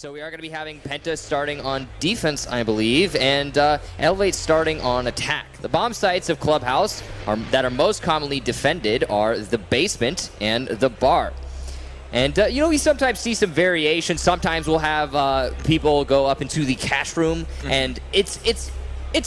So we are going to be having Penta starting on defense, I believe, and Elevate starting on attack. The bomb sites of Clubhouse that are most commonly defended are the basement and the bar. And, we sometimes see some variation. Sometimes we'll have people go up into the cash room, and it's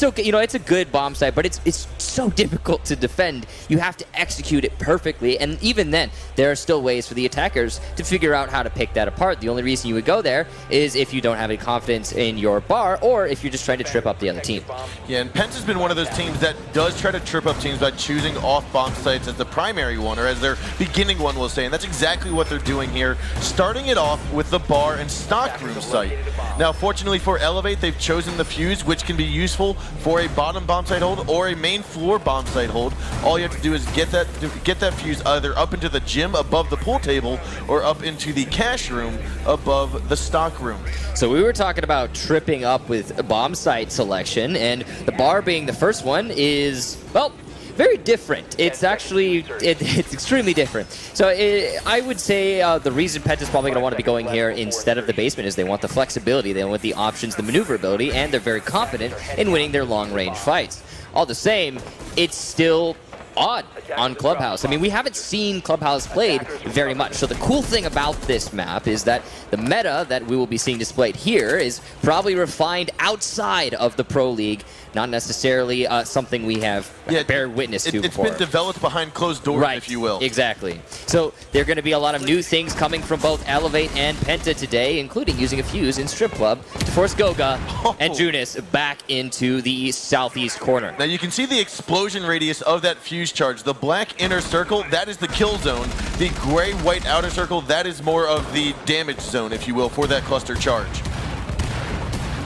okay. It's a good bomb site, but it's so difficult to defend. You have to execute it perfectly, and even then, there are still ways for the attackers to figure out how to pick that apart. The only reason you would go there is if you don't have any confidence in your bar, or if you're just trying to trip up the other team. Yeah, and Penta's been one of those teams that does try to trip up teams by choosing off bomb sites as the primary one, or as their beginning one, we'll say, and that's exactly what they're doing here, starting it off with the bar and stockroom site. Now, fortunately for Elevate, they've chosen the fuse, which can be useful for a bottom bomb site hold or a main floor bomb site hold. All you have to do is get that fuse either up into the gym above the pool table or up into the cash room above the stock room. So we were talking about tripping up with bomb site selection, and the bar being the first one is, well, very different. It's actually, it's extremely different. So I would say the reason Penta's probably going to want to be going here instead of the basement is they want the flexibility, they want the options, the maneuverability, and they're very confident in winning their long-range fights. All the same, it's still odd on Clubhouse. I mean, we haven't seen Clubhouse played very much. So the cool thing about this map is that the meta that we will be seeing displayed here is probably refined outside of the Pro League, not necessarily something we have bear witness to before. It's been developed behind closed doors, right, if you will. Exactly. So there are going to be a lot of new things coming from both Elevate and Penta today, including using a fuse in Strip Club to force Goga and Junis back into the southeast corner. Now you can see the explosion radius of that fuse charge. The black inner circle, that is the kill zone. The gray-white outer circle, that is more of the damage zone, if you will, for that cluster charge.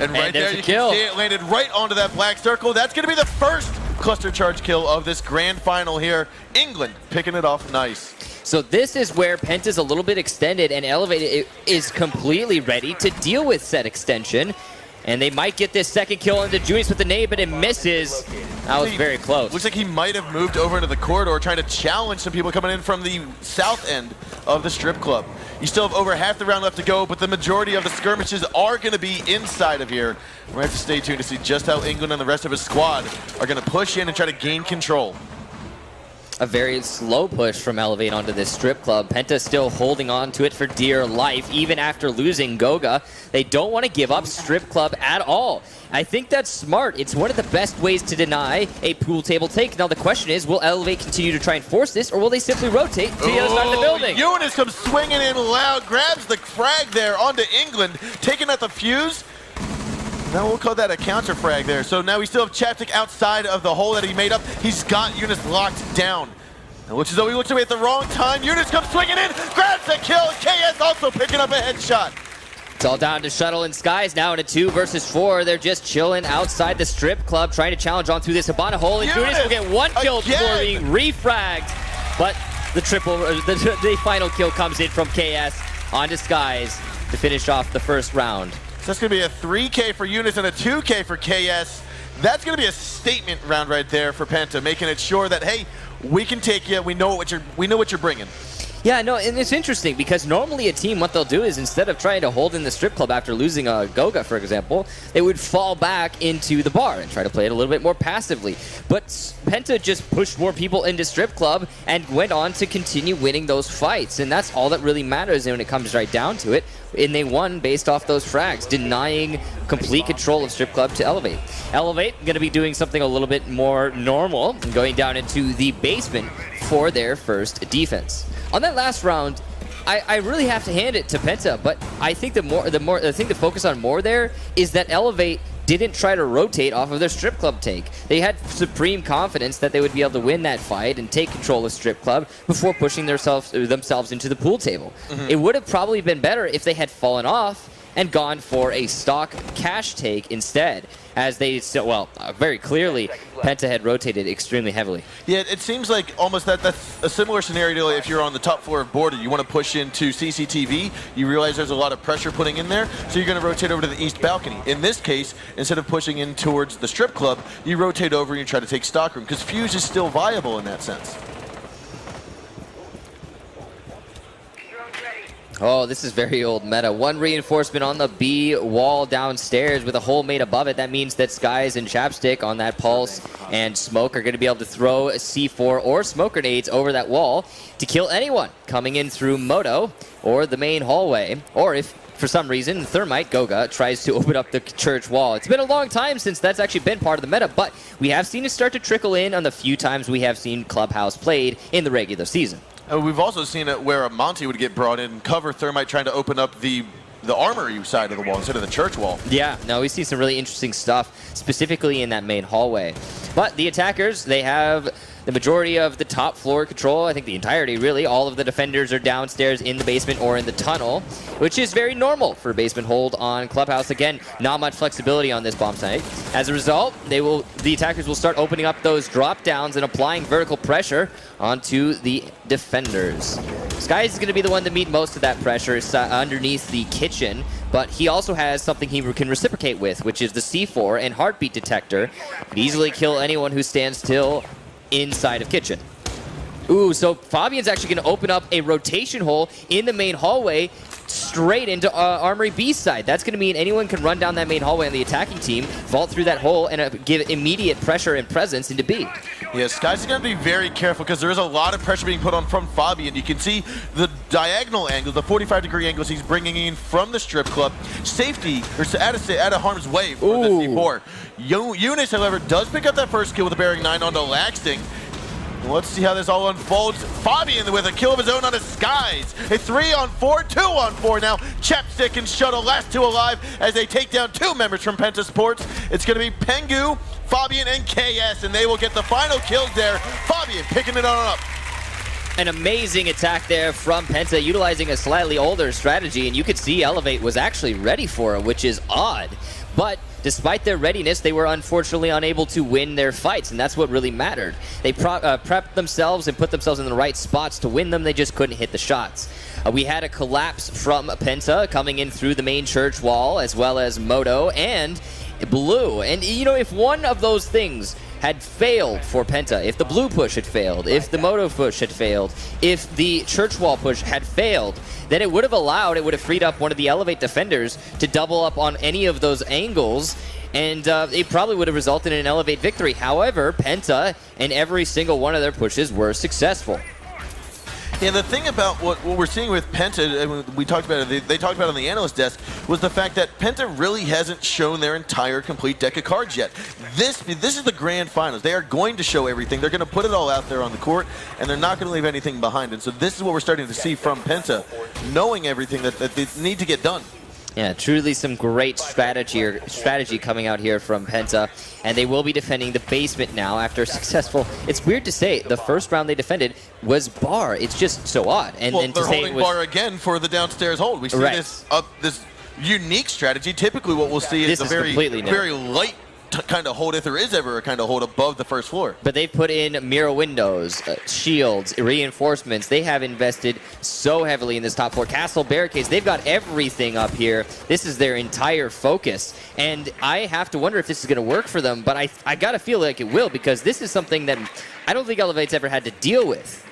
And right there, you can see it landed right onto that black circle. That's going to be the first cluster charge kill of this grand final here. England picking it off nice. So this is where Penta's a little bit extended, and Elevate is completely ready to deal with said extension. And they might get this second kill into Junis with the nade, but it misses. That was very close. Looks like he might have moved over into the corridor, trying to challenge some people coming in from the south end of the strip club. You still have over half the round left to go, but the majority of the skirmishes are going to be inside of here. We're going to have to stay tuned to see just how England and the rest of his squad are going to push in and try to gain control. A very slow push from Elevate onto this strip club. Penta still holding on to it for dear life, even after losing Goga. They don't want to give up strip club at all. I think that's smart. It's one of the best ways to deny a pool table take. Now the question is, will Elevate continue to try and force this, or will they simply rotate to the other side of the building? Junis comes swinging in loud, grabs the frag there onto England, taking out the fuse. Now we'll call that a counter frag there. So now we still have Chapstick outside of the hole that he made up. He's got Junis locked down. It looks as though he looks away at the wrong time. Junis comes swinging in, grabs the kill. KS also picking up a headshot. It's all down to Shuttle and Skies now in a 2 versus 4. They're just chilling outside the strip club, trying to challenge on through this Habana hole. And Junis will get one kill before being refragged. But the final kill comes in from KS onto Skies to finish off the first round. So that's going to be a 3K for Junis and a 2K for KS. That's going to be a statement round right there for Penta, making it sure that, hey, we can take you. We know what you're bringing. Yeah, no, and it's interesting because normally a team, what they'll do is instead of trying to hold in the strip club after losing a Goga, for example, they would fall back into the bar and try to play it a little bit more passively. But Penta just pushed more people into strip club and went on to continue winning those fights. And that's all that really matters when it comes right down to it. And they won based off those frags, denying complete control of strip club to Elevate. Elevate going to be doing something a little bit more normal and going down into the basement for their first defense. On that last round, I really have to hand it to Penta, but I think the thing to focus on more there is that Elevate didn't try to rotate off of their strip club take. They had supreme confidence that they would be able to win that fight and take control of strip club before pushing themselves into the pool table. It would have probably been better if they had fallen off and gone for a stock cash take instead, as they still, well, very clearly, Penta had rotated extremely heavily. Yeah, it seems like almost that's a similar scenario if you're on the top floor of Border. You want to push into CCTV, you realize there's a lot of pressure putting in there, so you're going to rotate over to the east balcony. In this case, instead of pushing in towards the strip club, you rotate over and you try to take stockroom, because Fuse is still viable in that sense. Oh, this is very old meta. One reinforcement on the B wall downstairs with a hole made above it. That means that Skies and Chapstick on that Pulse and Smoke are going to be able to throw a C4 or smoke grenades over that wall to kill anyone coming in through Moto or the main hallway. Or if, for some reason, Thermite Goga tries to open up the church wall. It's been a long time since that's actually been part of the meta, but we have seen it start to trickle in on the few times we have seen Clubhouse played in the regular season. We've also seen it where a Monty would get brought in and cover Thermite trying to open up the armory side of the wall instead of the church wall. Yeah, no, we see some really interesting stuff, specifically in that main hallway. But the attackers, they have the majority of the top floor control. I think the entirety, really. All of the defenders are downstairs in the basement or in the tunnel, which is very normal for basement hold on Clubhouse. Again, not much flexibility on this bomb site. As a result, the attackers will start opening up those drop downs and applying vertical pressure onto the defenders. Skies is going to be the one to meet most of that pressure underneath the kitchen, but he also has something he can reciprocate with, which is the C4 and heartbeat detector. Could easily kill anyone who stands still inside of kitchen. Ooh, so Fabian's actually going to open up a rotation hole in the main hallway straight into Armory B side. That's going to mean anyone can run down that main hallway on the attacking team, vault through that hole, and give immediate pressure and presence into B. Yeah, Skies is going to be very careful because there is a lot of pressure being put on from Fabian. You can see the diagonal angle, the 45-degree angles he's bringing in from the strip club. Safety, or out of harm's way for the C4. Eunice, however, does pick up that first kill with a bearing 9 onto Laxting. Let's see how this all unfolds. Fabian with a kill of his own on his Skies. A 3-on-4, 2-on-4 now. Chapstick and Shuttle, last two alive as they take down two members from Penta Sports. It's going to be Pengu, Fabian, and KS, and they will get the final kills there. Fabian picking it on up. An amazing attack there from Penta, utilizing a slightly older strategy, and you could see Elevate was actually ready for it, which is odd. But despite their readiness, they were unfortunately unable to win their fights, and that's what really mattered. They prepped themselves and put themselves in the right spots to win them. They just couldn't hit the shots. We had a collapse from Penta coming in through the main church wall, as well as Moto and Blue. And, you know, if one of those things had failed for Penta, if the blue push had failed, if the Moto push had failed, if the church wall push had failed, then it would have freed up one of the Elevate defenders to double up on any of those angles, and it probably would have resulted in an Elevate victory. However, Penta and every single one of their pushes were successful. Yeah, the thing about what we're seeing with Penta, and we talked about it, they talked about it on the analyst desk, was the fact that Penta really hasn't shown their entire complete deck of cards yet. This is the grand finals. They are going to show everything. They're going to put it all out there on the court, and they're not going to leave anything behind. And so this is what we're starting to see from Penta, knowing everything that they need to get done. Yeah, truly some great strategy coming out here from Penta, and they will be defending the basement now after successful. It's weird to say the first round they defended was bar. It's just so odd. And well, then they're to say holding it was bar again for the downstairs hold. We see this unique strategy. Typically, what we'll see is a very light kind of hold, if there is ever a kind of hold above the first floor. But they've put in mirror windows, shields, reinforcements. They have invested so heavily in this top floor. Castle barricades, they've got everything up here. This is their entire focus. And I have to wonder if this is going to work for them, but I got to feel like it will, because this is something that I don't think Elevate's ever had to deal with,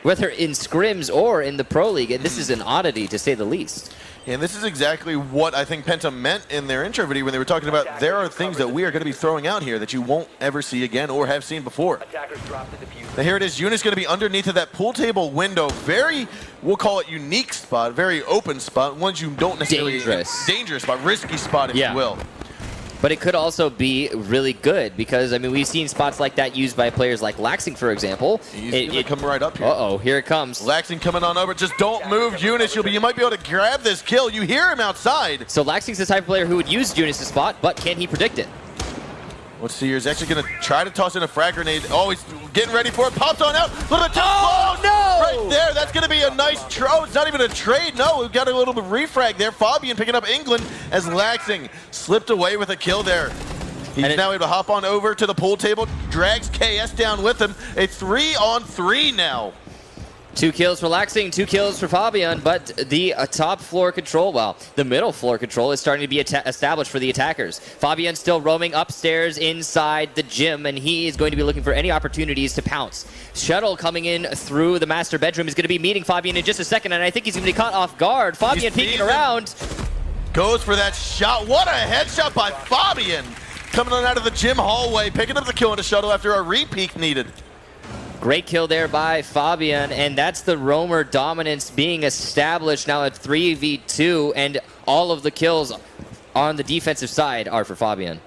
whether in scrims or in the Pro League. And this is an oddity, to say the least. And this is exactly what I think Penta meant in their intro video when they were talking about there are things that we are going to be throwing out here that you won't ever see again or have seen before. Now here it is. Eunice going to be underneath of that pool table window. Very, we'll call it unique spot, very open spot. Ones you don't necessarily... Dangerous spot, risky spot, if you will. But it could also be really good because, I mean, we've seen spots like that used by players like Laxing, for example. He's come right up here. Uh-oh, here it comes. Laxing coming on over. Just don't move, Eunice. You might be able to grab this kill. You hear him outside. So Laxing's the type of player who would use Eunice's spot, but can he predict it? Let's see here. He's actually going to try to toss in a frag grenade. Oh, he's getting ready for it. Pops on out. Little bit too close. No! Right there. That's going to be a nice throw. It's not even a trade. No, we've got a little bit of refrag there. Fabian picking up England as Laxing slipped away with a kill there. He's now able to hop on over to the pool table, drags KS down with him. A 3-on-3 now. 2 kills for Laxing, 2 kills for Fabian, but the top floor control, well, the middle floor control is starting to be established for the attackers. Fabian still roaming upstairs inside the gym, and he is going to be looking for any opportunities to pounce. Shuttle coming in through the master bedroom is going to be meeting Fabian in just a second, and I think he's going to be caught off guard. Fabian peeking around. Goes for that shot. What a headshot by Fabian. Coming on out of the gym hallway, picking up the kill on a Shuttle after a re-peek needed. Great kill there by Fabian, and that's the roamer dominance being established now at 3v2, and all of the kills on the defensive side are for Fabian.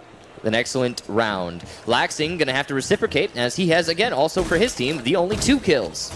An excellent round. Laxing gonna have to reciprocate, as he has, again, also for his team, the only 2 kills.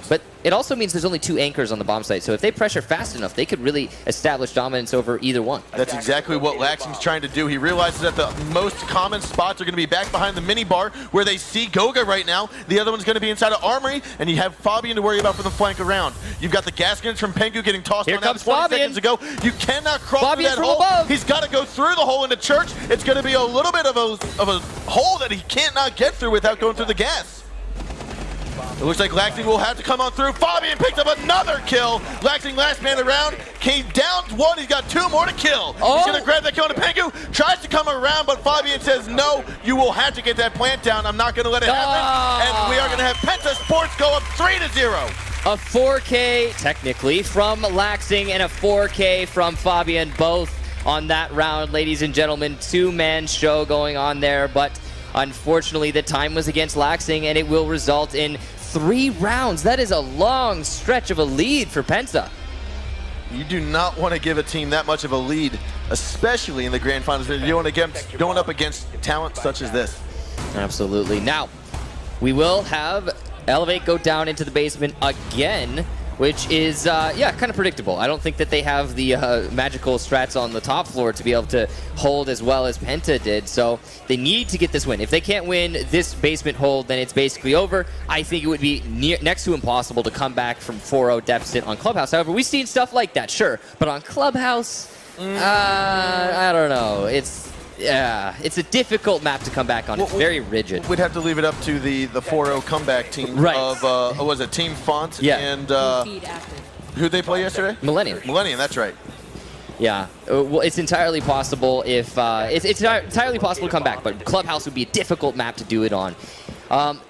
But it also means there's only 2 anchors on the bomb site, so if they pressure fast enough, they could really establish dominance over either one. That's exactly what Laxing's trying to do. He realizes that the most common spots are going to be back behind the mini bar, where they see Goga right now. The other one's going to be inside of Armory, and you have Fabian to worry about for the flank around. You've got the gas cannons from Pengu getting tossed Here on out comes 20 Fabian. seconds ago. You cannot cross Fabian through that from hole. above. He's got to go through the hole into Church. It's going to be a little bit of a hole that he can't not get through without going through the gas. It looks like Laxing will have to come on through. Fabian picked up another kill. Laxing last man around, came down 1. He's got 2 more to kill. Oh. He's going to grab that kill on Pengu. Tries to come around, but Fabian says, no, you will have to get that plant down. I'm not going to let it happen. And we are going to have Penta Sports go up 3-0. A 4K, technically, from Laxing and a 4K from Fabian, both on that round, ladies and gentlemen. 2-man show going on there, but unfortunately the time was against Laxing, and it will result in 3 rounds. That is a long stretch of a lead for Penta. You do not want to give a team that much of a lead, especially in the grand finals. They're going up against talent such as this. Absolutely. Now, we will have Elevate go down into the basement again, which is, yeah, kind of predictable. I don't think that they have the magical strats on the top floor to be able to hold as well as Penta did, so they need to get this win. If they can't win this basement hold, then it's basically over. I think it would be next to impossible to come back from 4-0 deficit on Clubhouse. However, we've seen stuff like that, sure, but on Clubhouse, I don't know. It's a difficult map to come back on. It's very rigid. We'd have to leave it up to the 4-0 comeback team of, was it Team Font and who'd they play yesterday? Millennium. Millennium, that's right. Yeah, well, it's entirely possible if it's entirely possible to come back, but Clubhouse would be a difficult map to do it on.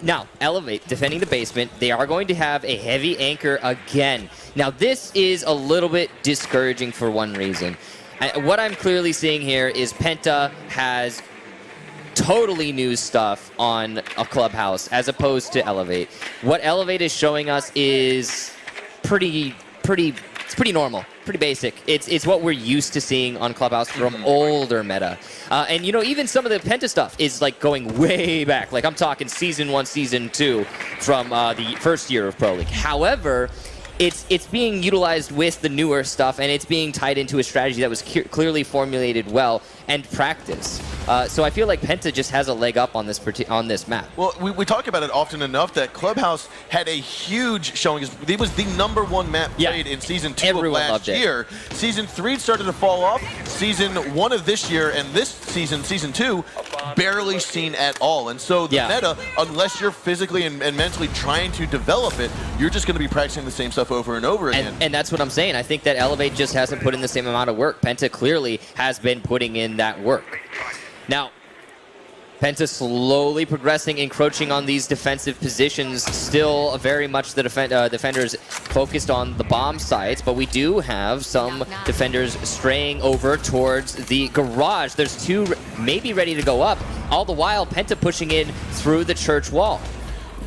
Now, Elevate defending the basement. They are going to have a heavy anchor again. Now, this is a little bit discouraging for one reason. What I'm clearly seeing here is Penta has totally new stuff on a Clubhouse as opposed to Elevate. What Elevate is showing us is pretty normal, pretty basic. It's what we're used to seeing on Clubhouse from older meta. And you know, even some of the Penta stuff is like going way back. Like I'm talking Season 1, Season 2 from the first year of Pro League. However, it's being utilized with the newer stuff, and it's being tied into a strategy that was clearly formulated well and practiced. So I feel like Penta just has a leg up on this map. Well, we talk about it often enough that Clubhouse had a huge showing. It was the #1 map played in Season 2 of last year. Season 3 started to fall off. Season 1 of this year and this season, Season 2, barely seen at all. And so the meta, unless you're physically and mentally trying to develop it, you're just going to be practicing the same stuff over and over again. And that's what I'm saying. I think that Elevate just hasn't put in the same amount of work. Penta clearly has been putting in that work. Now, Penta slowly progressing, encroaching on these defensive positions. Still very much the defenders focused on the bomb sites, but we do have some defenders straying over towards the garage. There's 2 maybe ready to go up, all the while Penta pushing in through the church wall.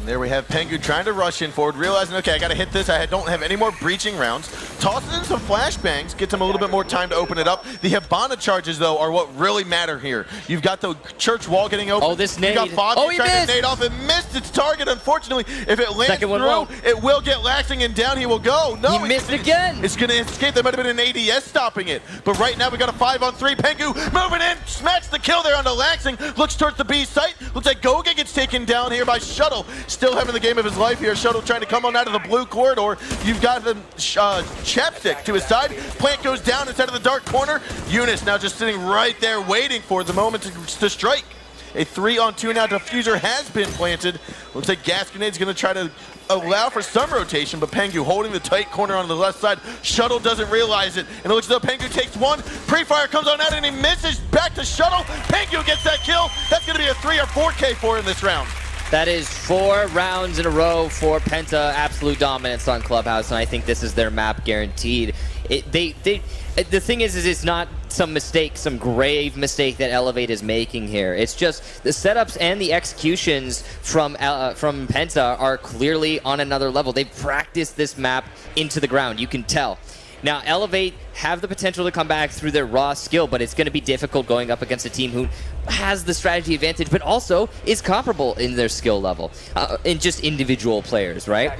There we have Pengu trying to rush in forward, realizing, okay, I got to hit this. I don't have any more breaching rounds. Tosses in some flashbangs, gets him a little bit more time to open it up. The Hibana charges, though, are what really matter here. You've got the church wall getting open. Oh, this nade. You got Fabian trying missed. to nade off. It missed its target, unfortunately. If it lands Second one through, won't. it will get Laxing, and down he will go. No, he missed again. It's going to escape. There might have been an ADS stopping it. But right now, we got a 5-on-3. Pengu moving in, smacks the kill there onto Laxing. Looks towards the B site. Looks like Goga gets taken down here by Shuttle. Still having the game of his life here. Shuttle trying to come on out of the blue corridor. You've got the chapstick to his side. Plant goes down inside of the dark corner. Eunice now just sitting right there waiting for the moment to strike. A 3-on-2 now. Diffuser has been planted. Looks like Gas Grenade's going to try to allow for some rotation, but Pengu holding the tight corner on the left side. Shuttle doesn't realize it, and it looks as though Pengu takes one. Pre-fire comes on out, and he misses. Back to Shuttle. Pengu gets that kill. That's going to be a 3 or 4K for in this round. That is 4 rounds in a row for Penta. Absolute dominance on Clubhouse, and I think this is their map guaranteed. The thing is it's not some mistake, some grave mistake that Elevate is making here. It's just the setups and the executions from Penta are clearly on another level. They've practiced this map into the ground. You can tell. Now, Elevate have the potential to come back through their raw skill, but it's going to be difficult going up against a team who has the strategy advantage, but also is comparable in their skill level, in just individual players, right?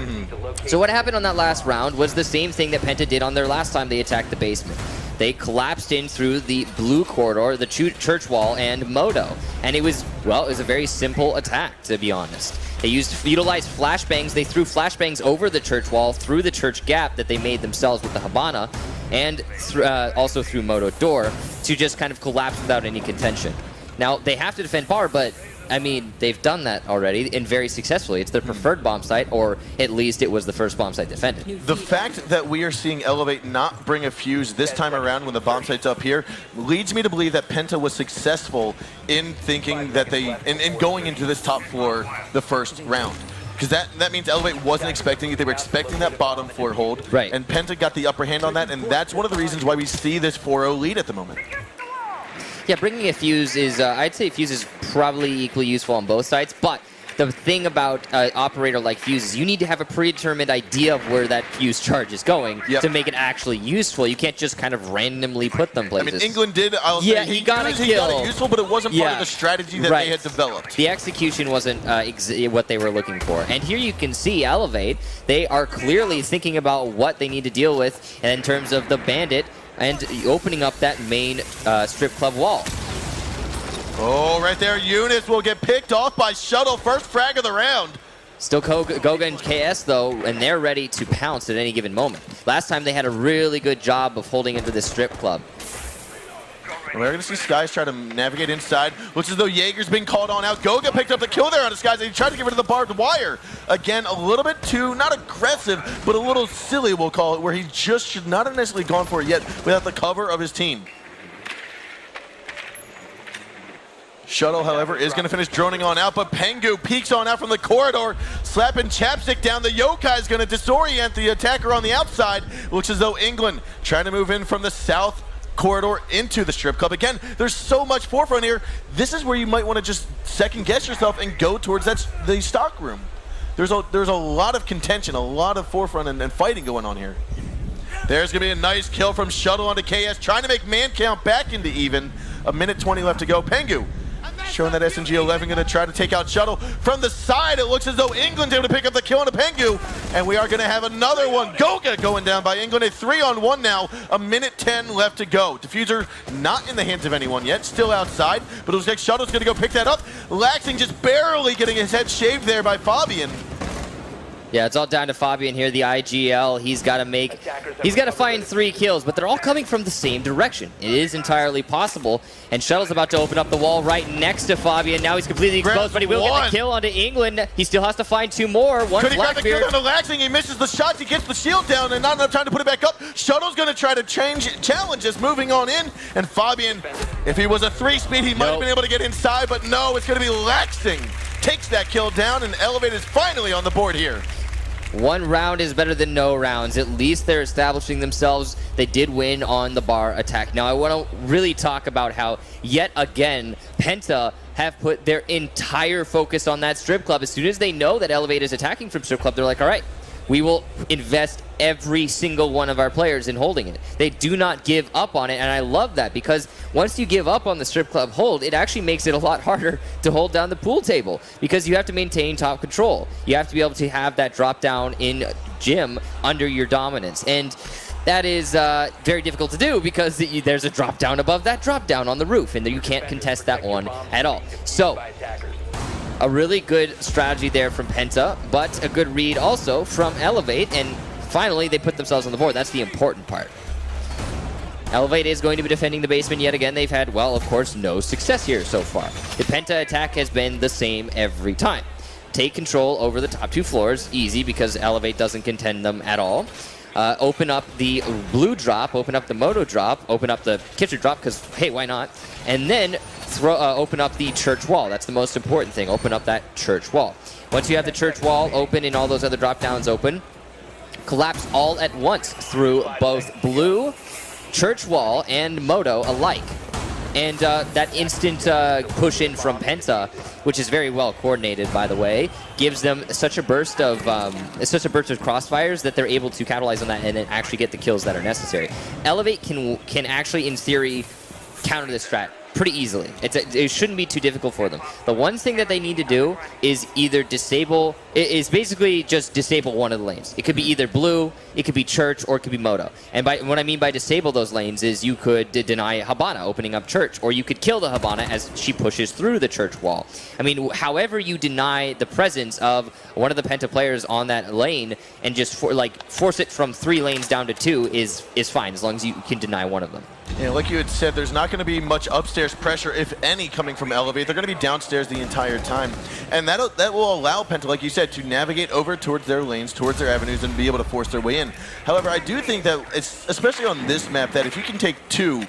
So what happened on that last round was the same thing that Penta did on their last time they attacked the basement. They collapsed in through the blue corridor, the church wall, and Moto. And it was, well, it was a very simple attack, to be honest. They utilized flashbangs. They threw flashbangs over the church wall, through the church gap that they made themselves with the Habana, and also through Moto door to just kind of collapse without any contention. Now, they have to defend bar, but I mean, they've done that already and very successfully. It's their preferred bomb site, or at least it was the first bomb site defended. The fact that we are seeing Elevate not bring a fuse this time around when the bomb site's up here leads me to believe that Penta was successful in thinking that in going into this top floor the first round. Because that means Elevate wasn't expecting it. They were expecting that bottom floor hold. Right. And Penta got the upper hand on that, and that's one of the reasons why we see this 4-0 lead at the moment. Yeah, bringing a fuse is, I'd say fuse is probably equally useful on both sides, but the thing about operator like fuse is you need to have a predetermined idea of where that fuse charge is going to make it actually useful. You can't just kind of randomly put them places. I mean, England did, he got it useful, but it wasn't part of the strategy that they had developed. The execution wasn't what they were looking for. And here you can see Elevate, they are clearly thinking about what they need to deal with in terms of the Bandit and opening up that main strip club wall. Oh, right there, Eunice will get picked off by Shuttle. First frag of the round. Still Goga and KS, though, and they're ready to pounce at any given moment. Last time they had a really good job of holding into this strip club. And we're going to see Skies try to navigate inside. Looks as though Jaeger's being called on out. Goga picked up the kill there on Skies. He tried to get rid of the barbed wire. Again, a little bit too, not aggressive, but a little silly, we'll call it, where he just should not have necessarily gone for it yet without the cover of his team. Shuttle, however, is going to finish droning on out, but Pengu peeks on out from the corridor, slapping chapstick down. The Yokai is going to disorient the attacker on the outside. Looks as though England trying to move in from the south corridor into the strip club. Again, there's so much forefront here. This is where you might want to just second guess yourself and go towards the stock room. There's a lot of contention, a lot of forefront and fighting going on here. There's going to be a nice kill from Shuttle onto KS, trying to make man count back into even. A minute 20 left to go. Pengu showing that SMG-11 going to try to take out Shuttle. From the side, it looks as though England's able to pick up the kill on a Pengu, and we are going to have another one. Goga going down by England. A 3-on-1 now. A minute 10 left to go. Diffuser not in the hands of anyone yet, still outside, but it looks like Shuttle's going to go pick that up. Laxing just barely getting his head shaved there by Fabian. Yeah, it's all down to Fabian here, the IGL. He's got to find 3 kills, but they're all coming from the same direction. It is entirely possible, and Shuttle's about to open up the wall right next to Fabian. Now he's completely exposed, but he will get the kill onto England. He still has to find 2 more. One Could he grab the kill Blackbeard. down to Laxing? He misses the shots. He gets the shield down, and not enough time to put it back up. Shuttle's going to try to challenge this, moving on in, and Fabian, if he was a 3-speed, he might have been able to get inside, but no, it's going to be Laxing. Takes that kill down, and Elevate is finally on the board here. 1 round is better than no rounds. At least they're establishing themselves. They did win on the bar attack. Now I want to really talk about how, yet again, Penta have put their entire focus on that strip club. As soon as they know that Elevate is attacking from strip club, they're like, all right, we will invest every single one of our players in holding it. They do not give up on it, and I love that, because once you give up on the strip club hold, it actually makes it a lot harder to hold down the pool table, because you have to maintain top control. You have to be able to have that drop down in gym under your dominance, and that is very difficult to do because there's a drop down above that drop down on the roof, and you can't contest that one at all. So a really good strategy there from Penta, but a good read also from Elevate, and finally they put themselves on the board. That's the important part. Elevate is going to be defending the basement yet again. They've had, well, of course, no success here so far. The Penta attack has been the same every time. Take control over the top 2 floors, easy because Elevate doesn't contend them at all. Open up the blue drop, open up the moto drop, open up the kitchen drop, because, hey, why not? And then open up the church wall. That's the most important thing. Open up that church wall. Once you have the church wall open and all those other drop downs open, collapse all at once through both blue, church wall, and moto alike. And that instant push in from Penta, which is very well coordinated, by the way, gives them such a burst of crossfires that they're able to capitalize on that and then actually get the kills that are necessary. Elevate can actually, in theory, counter this strat pretty easily. It shouldn't be too difficult for them. The one thing that they need to do is either basically just disable one of the lanes. It could be either blue, it could be church, or it could be moto. And what I mean by disable those lanes is you could deny Habana opening up church, or you could kill the Habana as she pushes through the church wall. I mean, however you deny the presence of one of the Penta players on that lane and just force it from 3 lanes down to 2 is fine, as long as you can deny one of them. Yeah, like you had said, there's not going to be much upstairs pressure, if any, coming from Elevate. They're going to be downstairs the entire time. And that will allow Penta, like you said, to navigate over towards their lanes, towards their avenues, and be able to force their way in. However, I do think that, especially on this map, that if you can take 2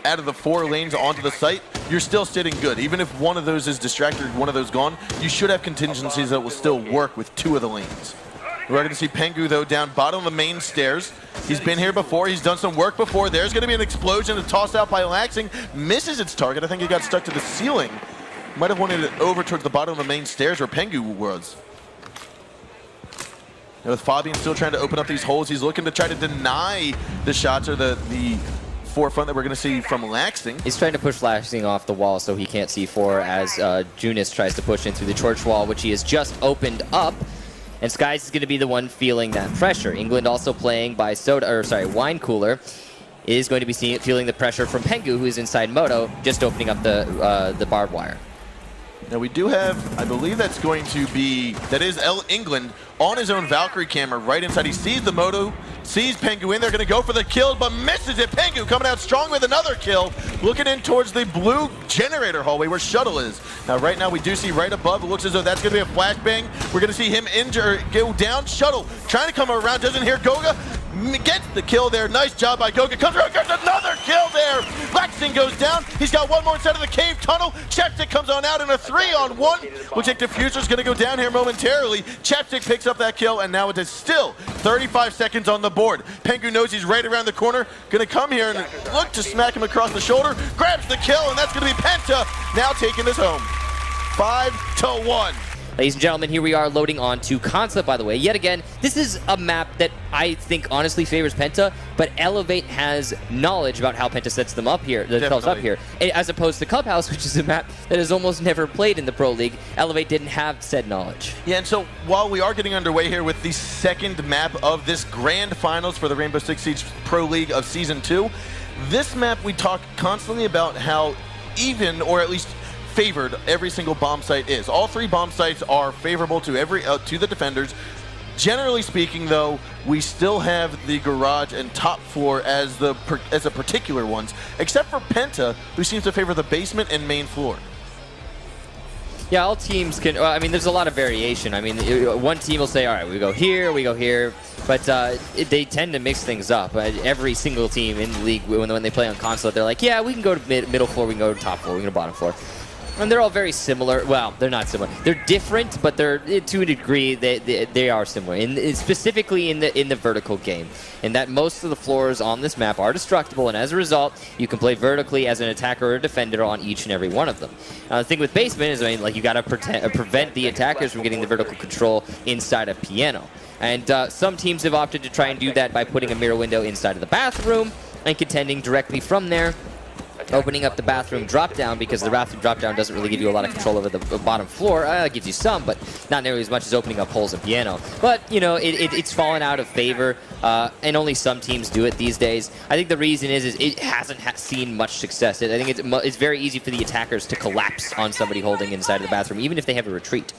out of the 4 lanes onto the site, you're still sitting good. Even if one of those is distracted or one of those gone, you should have contingencies that will still work with 2 of the lanes. We're going to see Pengu, though, down bottom of the main stairs. He's been here before. He's done some work before. There's going to be an explosion, a toss out by Laxing. Misses its target. I think he got stuck to the ceiling. Might have wanted it over towards the bottom of the main stairs where Pengu was. And with Fabian still trying to open up these holes, he's looking to try to deny the shots or the forefront that we're going to see from Laxing. He's trying to push Laxing off the wall so he can't see 4 as Junis tries to push in through the church wall, which he has just opened up. And Skies is going to be the one feeling that pressure. England also playing by Wine Cooler is going to be feeling the pressure from Pengu, who's inside Moto, just opening up the barbed wire. Now we do have, I believe that's going to be, that is England on his own Valkyrie camera right inside. He sees the Moto, sees Pengu in there, going to go for the kill, but misses it. Pengu coming out strong with another kill, looking in towards the blue generator hallway where Shuttle is. Now right now we do see right above, it looks as though that's going to be a flashbang. We're going to see him go down. Shuttle trying to come around, doesn't hear Goga. Gets the kill there. Nice job by Goga. Comes around, gets another kill there. Laxing goes down. He's got one more inside of the cave tunnel. Chapstick comes on out in a 3-on-1. Looks like Diffuser's going to go down here momentarily. Chapstick picks up that kill, and now it is still 35 seconds on the board. Pengu knows he's right around the corner. Going to come here and look to smack him across the shoulder. Grabs the kill, and that's going to be Penta now taking this home. 5-1. Ladies and gentlemen, here we are loading on to Concept, by the way. Yet again, this is a map that I think honestly favors Penta, but Elevate has knowledge about how Penta sets them up here, themselves up here, as opposed to Clubhouse, which is a map that is almost never played in the Pro League. Elevate didn't have said knowledge. Yeah, and so while we are getting underway here with the second map of this grand finals for the Rainbow Six Siege Pro League of Season 2, this map we talk constantly about how even, or at least favored, every single bomb site is. All 3 bomb sites are favorable to to the defenders. Generally speaking, though, we still have the garage and top floor as the particular ones, except for Penta, who seems to favor the basement and main floor. Yeah, all teams can. I mean, there's a lot of variation. I mean, one team will say, all right, we go here, but they tend to mix things up. Every single team in the league, when they play on console, they're like, yeah, we can go to middle floor, we can go to top floor, we can go to bottom floor. And they're all very similar. Well, they're not similar. They're different, but they're to a degree they are similar. Specifically in the vertical game, in that most of the floors on this map are destructible, and as a result, you can play vertically as an attacker or a defender on each and every one of them. Now, the thing with basement is, I mean, like, you got to prevent the attackers from getting the vertical control inside of Piano. And some teams have opted to try and do that by putting a mirror window inside of the bathroom and contending directly from there, opening up the bathroom drop down, because the bathroom drop down doesn't really give you a lot of control over the bottom floor. It gives you some, but not nearly as much as opening up holes in Piano. But, you know, it's fallen out of favor, and only some teams do it these days. I think the reason is it hasn't seen much success. I think it's very easy for the attackers to collapse on somebody holding inside of the bathroom, even if they have a retreat.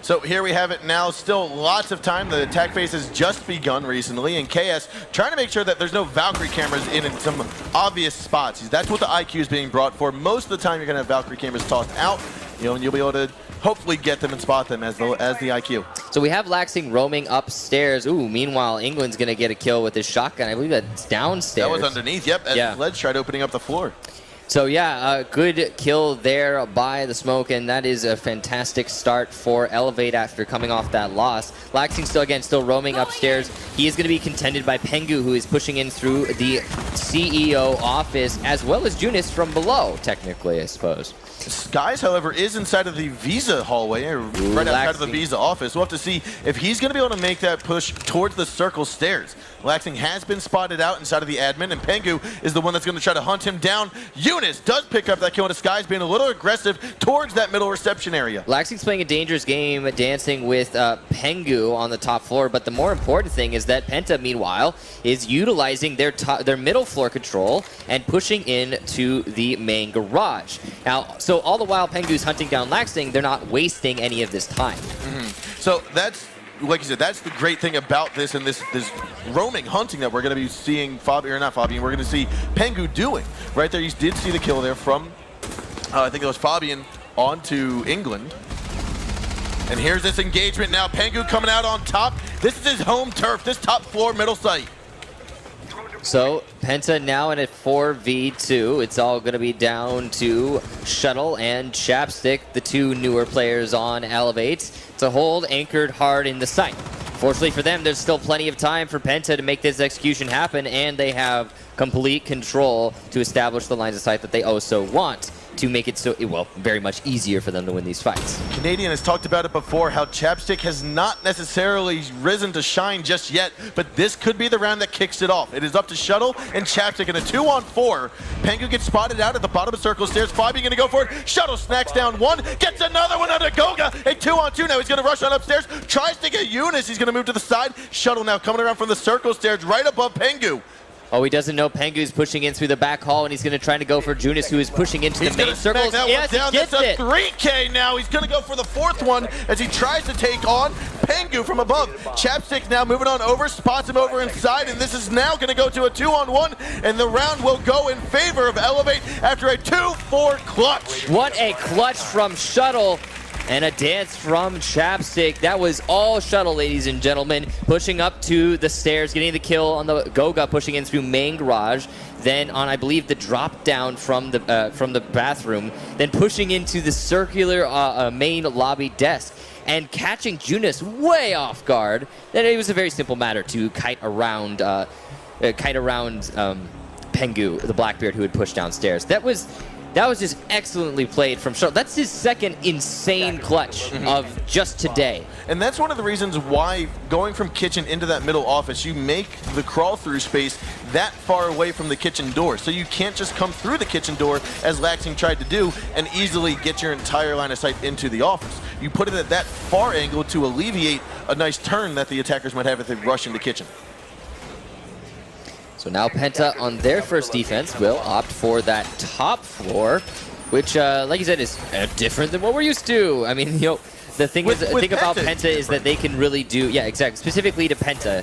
So here we have it now, still lots of time. The attack phase has just begun recently, and KS trying to make sure that there's no Valkyrie cameras in some obvious spots. That's what the IQ is being brought for. Most of the time you're going to have Valkyrie cameras tossed out, and you'll be able to hopefully get them and spot them as the IQ. So we have Laxing roaming upstairs. Ooh, meanwhile, England's going to get a kill with his shotgun. I believe that's downstairs. That was underneath, yep, as Ledge tried opening up the floor. So yeah, a good kill there by the smoke, and that is a fantastic start for Elevate after coming off that loss. Laxing still roaming upstairs. He is going to be contended by Pengu, who is pushing in through the CEO office, as well as Junis from below, technically, I suppose. Skies, however, is inside of the Visa hallway, right outside of the Visa office. We'll have to see if he's going to be able to make that push towards the circle stairs. Laxing has been spotted out inside of the admin, and Pengu is the one that's going to try to hunt him down. Eunice does pick up that kill, and Skies being a little aggressive towards that middle reception area. Laxing's playing a dangerous game, dancing with Pengu on the top floor, but the more important thing is that Penta, meanwhile, is utilizing their middle floor control and pushing into the main garage. Now, so all the while Pengu's hunting down Laxing, they're not wasting any of this time. So that's, like you said, that's the great thing about this and this roaming hunting that we're going to be seeing we're going to see Pengu doing. Right there, you did see the kill there from, I think it was Fabian onto England. And here's this engagement now. Pengu coming out on top. This is his home turf, this top floor middle site. So Penta now in a 4v2. It's all going to be down to Shuttle and Chapstick, the two newer players on Elevate, to hold anchored hard in the site. Fortunately for them, there's still plenty of time for Penta to make this execution happen, and they have complete control to establish the lines of sight that they also want to make it so, well, very much easier for them to win these fights. Canadian has talked about it before, how Chapstick has not necessarily risen to shine just yet, but this could be the round that kicks it off. It is up to Shuttle and Chapstick in a 2-on-4. Pengu gets spotted out at the bottom of circle stairs. Fabian gonna go for it. Shuttle snacks down one, gets another one under Goga. A 2-on-2 now. He's gonna rush on upstairs, tries to get Eunice. He's gonna move to the side. Shuttle now coming around from the circle stairs right above Pengu. Oh, he doesn't know Pengu's pushing in through the back hall, and he's going to try to go for Junis, who is pushing into the main circles. Yes, he gets it. 3K now. He's going to go for the fourth one as he tries to take on Pengu from above. Chapstick now moving on over, spots him over inside, and this is now going to go to a 2-on-1, and the round will go in favor of Elevate after a 2-4 clutch. What a clutch from Shuttle. And a dance from Chapstick. That was all Shuttle, ladies and gentlemen. Pushing up to the stairs, getting the kill on the Goga, pushing in through main garage. Then on, I believe, the drop down from the bathroom. Then pushing into the circular main lobby desk. And catching Junis way off guard. Then it was a very simple matter to kite around Pengu, the Blackbeard, who had pushed downstairs. That was just excellently played from Shuttle. That's his second insane clutch of just today. And that's one of the reasons why going from kitchen into that middle office, you make the crawl through space that far away from the kitchen door. So you can't just come through the kitchen door as Laxing tried to do and easily get your entire line of sight into the office. You put it at that far angle to alleviate a nice turn that the attackers might have if they rush into kitchen. So now Penta on their first defense will opt for that top floor, which, like you said, is different than what we're used to. I mean, the thing about Penta is that they can really do, yeah, exactly, specifically to Penta.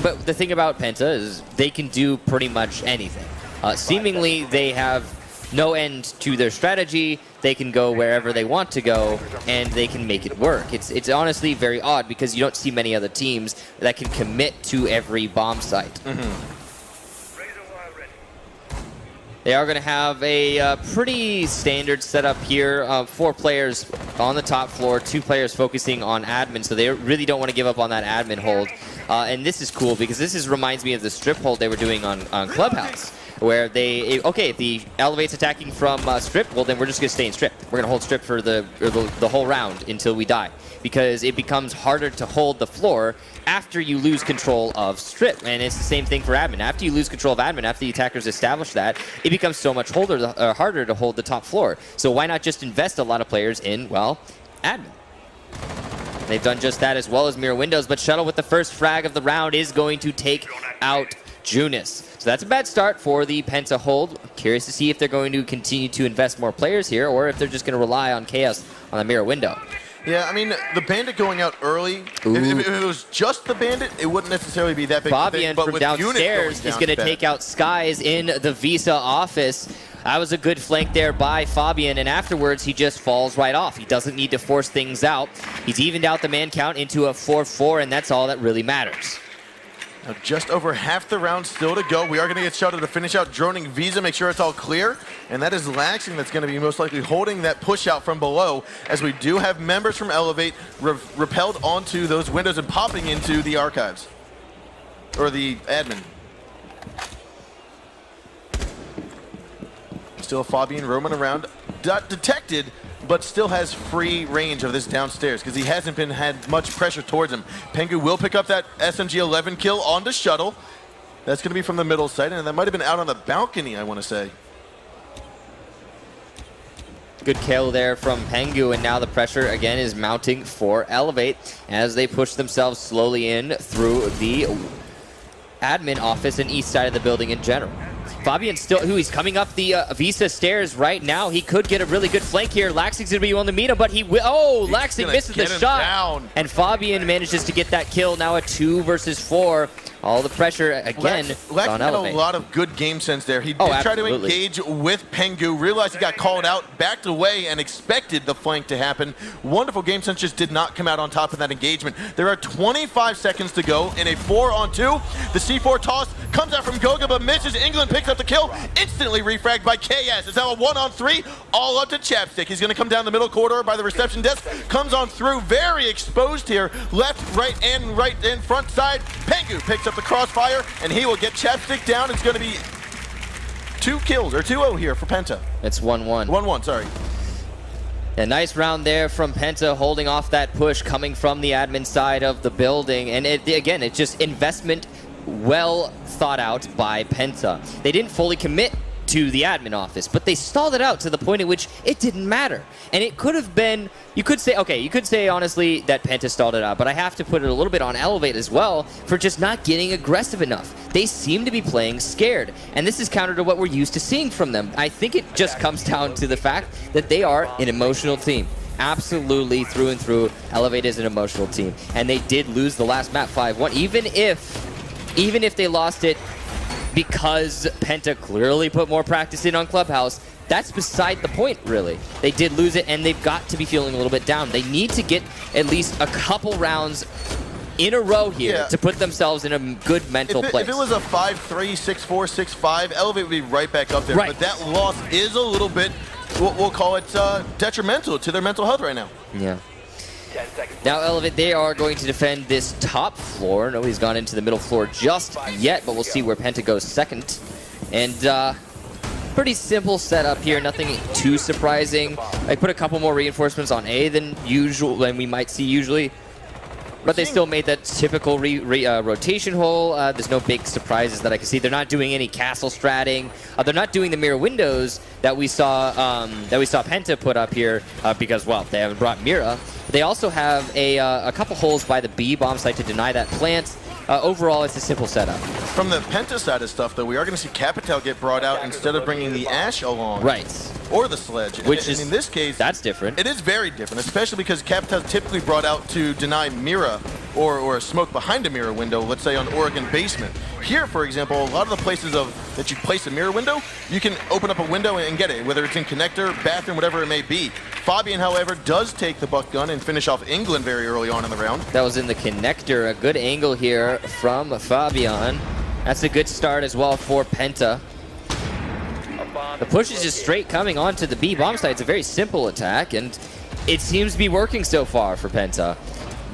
But the thing about Penta is they can do pretty much anything. Seemingly, they have no end to their strategy. They can go wherever they want to go, and they can make it work. It's honestly very odd because you don't see many other teams that can commit to every bomb site. They are going to have a pretty standard setup here. 4 players on the top floor, 2 players focusing on admin, so they really don't want to give up on that admin hold. And this is cool because this reminds me of the strip hold they were doing on Clubhouse, where if the Elevate's attacking from strip, well then we're just going to stay in strip. We're going to hold strip for the whole round until we die, because it becomes harder to hold the floor after you lose control of strip. And it's the same thing for admin. After you lose control of admin, after the attackers establish that, it becomes so much harder to hold the top floor. So why not just invest a lot of players in, well, admin? They've done just that, as well as mirror windows, but Shuttle with the first frag of the round is going to take out Junis. So that's a bad start for the Penta hold. Curious to see if they're going to continue to invest more players here, or if they're just going to rely on Chaos on the mirror window. Yeah, I mean, the Bandit going out early, if it was just the Bandit, it wouldn't necessarily be that big of a thing, Fabian but from with downstairs is going to take out Skies in the Visa office. That was a good flank there by Fabian, and afterwards he just falls right off. He doesn't need to force things out. He's evened out the man count into a 4-4, and that's all that really matters. Now just over half the round still to go. We are going to get shuttled to finish out droning Visa, make sure it's all clear. And that is Laxing that's going to be most likely holding that push out from below, as we do have members from Elevate repelled onto those windows and popping into the archives. Or the admin. Still Fabian roaming around, not detected, but still has free range of this downstairs because he hasn't had much pressure towards him. Pengu will pick up that SMG-11 kill on the shuttle. That's going to be from the middle side, and that might have been out on the balcony, I want to say. Good kill there from Pengu, and now the pressure again is mounting for Elevate as they push themselves slowly in through the admin office and east side of the building in general. Fabian still, he's coming up the Visa stairs right now. He could get a really good flank here. Laxing's going to be able to meet him, but he will. Oh, Laxing misses the shot. Down. And Fabian manages to get that kill. Now a 2 versus 4. All the pressure again on Elevate. Had a lot of good game sense there. He did try to engage with Pengu, realized he got called out, backed away, and expected the flank to happen. Wonderful game sense, just did not come out on top of that engagement. There are 25 seconds to go in a 4-on-2. The C4 toss comes out from Goga, but misses. England picks up the kill, instantly refragged by KS. It's now a 1-on-3, all up to Chapstick. He's going to come down the middle corridor by the reception desk, comes on through, very exposed here, left, right, and front side. Pengu picks up the crossfire, and he will get Chapstick down. It's going to be 2 kills, or 2-0 here for Penta. It's 1-1. 1-1, sorry. A nice round there from Penta, holding off that push coming from the admin side of the building. And again, it's just investment well thought out by Penta. They didn't fully commit to the admin office, but they stalled it out to the point at which it didn't matter. And it could have been, you could say honestly that Penta stalled it out, but I have to put it a little bit on Elevate as well for just not getting aggressive enough. They seem to be playing scared, and this is counter to what we're used to seeing from them. I think it just comes down to the fact that they are an emotional team. Absolutely, through and through, Elevate is an emotional team, and they did lose the last map 5-1, even if they lost it because Penta clearly put more practice in on Clubhouse. That's beside the point, really. They did lose it, and they've got to be feeling a little bit down. They need to get at least a couple rounds in a row here to put themselves in a good mental place. If it was a 5-3, 6-4, 6-5, Elevate would be right back up there. Right. But that loss is a little bit, we'll call it detrimental to their mental health right now. Yeah. Now Elevate, they are going to defend this top floor. Nobody's gone into the middle floor just yet, but we'll see where Penta goes second. And pretty simple setup here, nothing too surprising. I put a couple more reinforcements on A than we might see usually. But they still made that typical rotation hole. There's no big surprises that I can see. They're not doing any castle stratting. They're not doing the mirror windows that we saw Penta put up here because, well, they haven't brought Mira. They also have a couple holes by the B bomb site to deny that plant. Overall, it's a simple setup. From the Penta side of stuff, though, we are going to see Capital get brought out instead of bringing the Ash along. Right. Or the Sledge. Which is, in this case, that's different. It is very different, especially because Capital is typically brought out to deny Mira or a smoke behind a mirror window, let's say on Oregon basement. Here, for example, a lot of the places that you place a mirror window, you can open up a window and get it, whether it's in connector, bathroom, whatever it may be. Fabian, however, does take the buck gun and finish off England very early on in the round. That was in the connector. A good angle here from Fabian. That's a good start as well for Penta. The push is just straight coming onto the B bomb site. It's a very simple attack, and it seems to be working so far for Penta.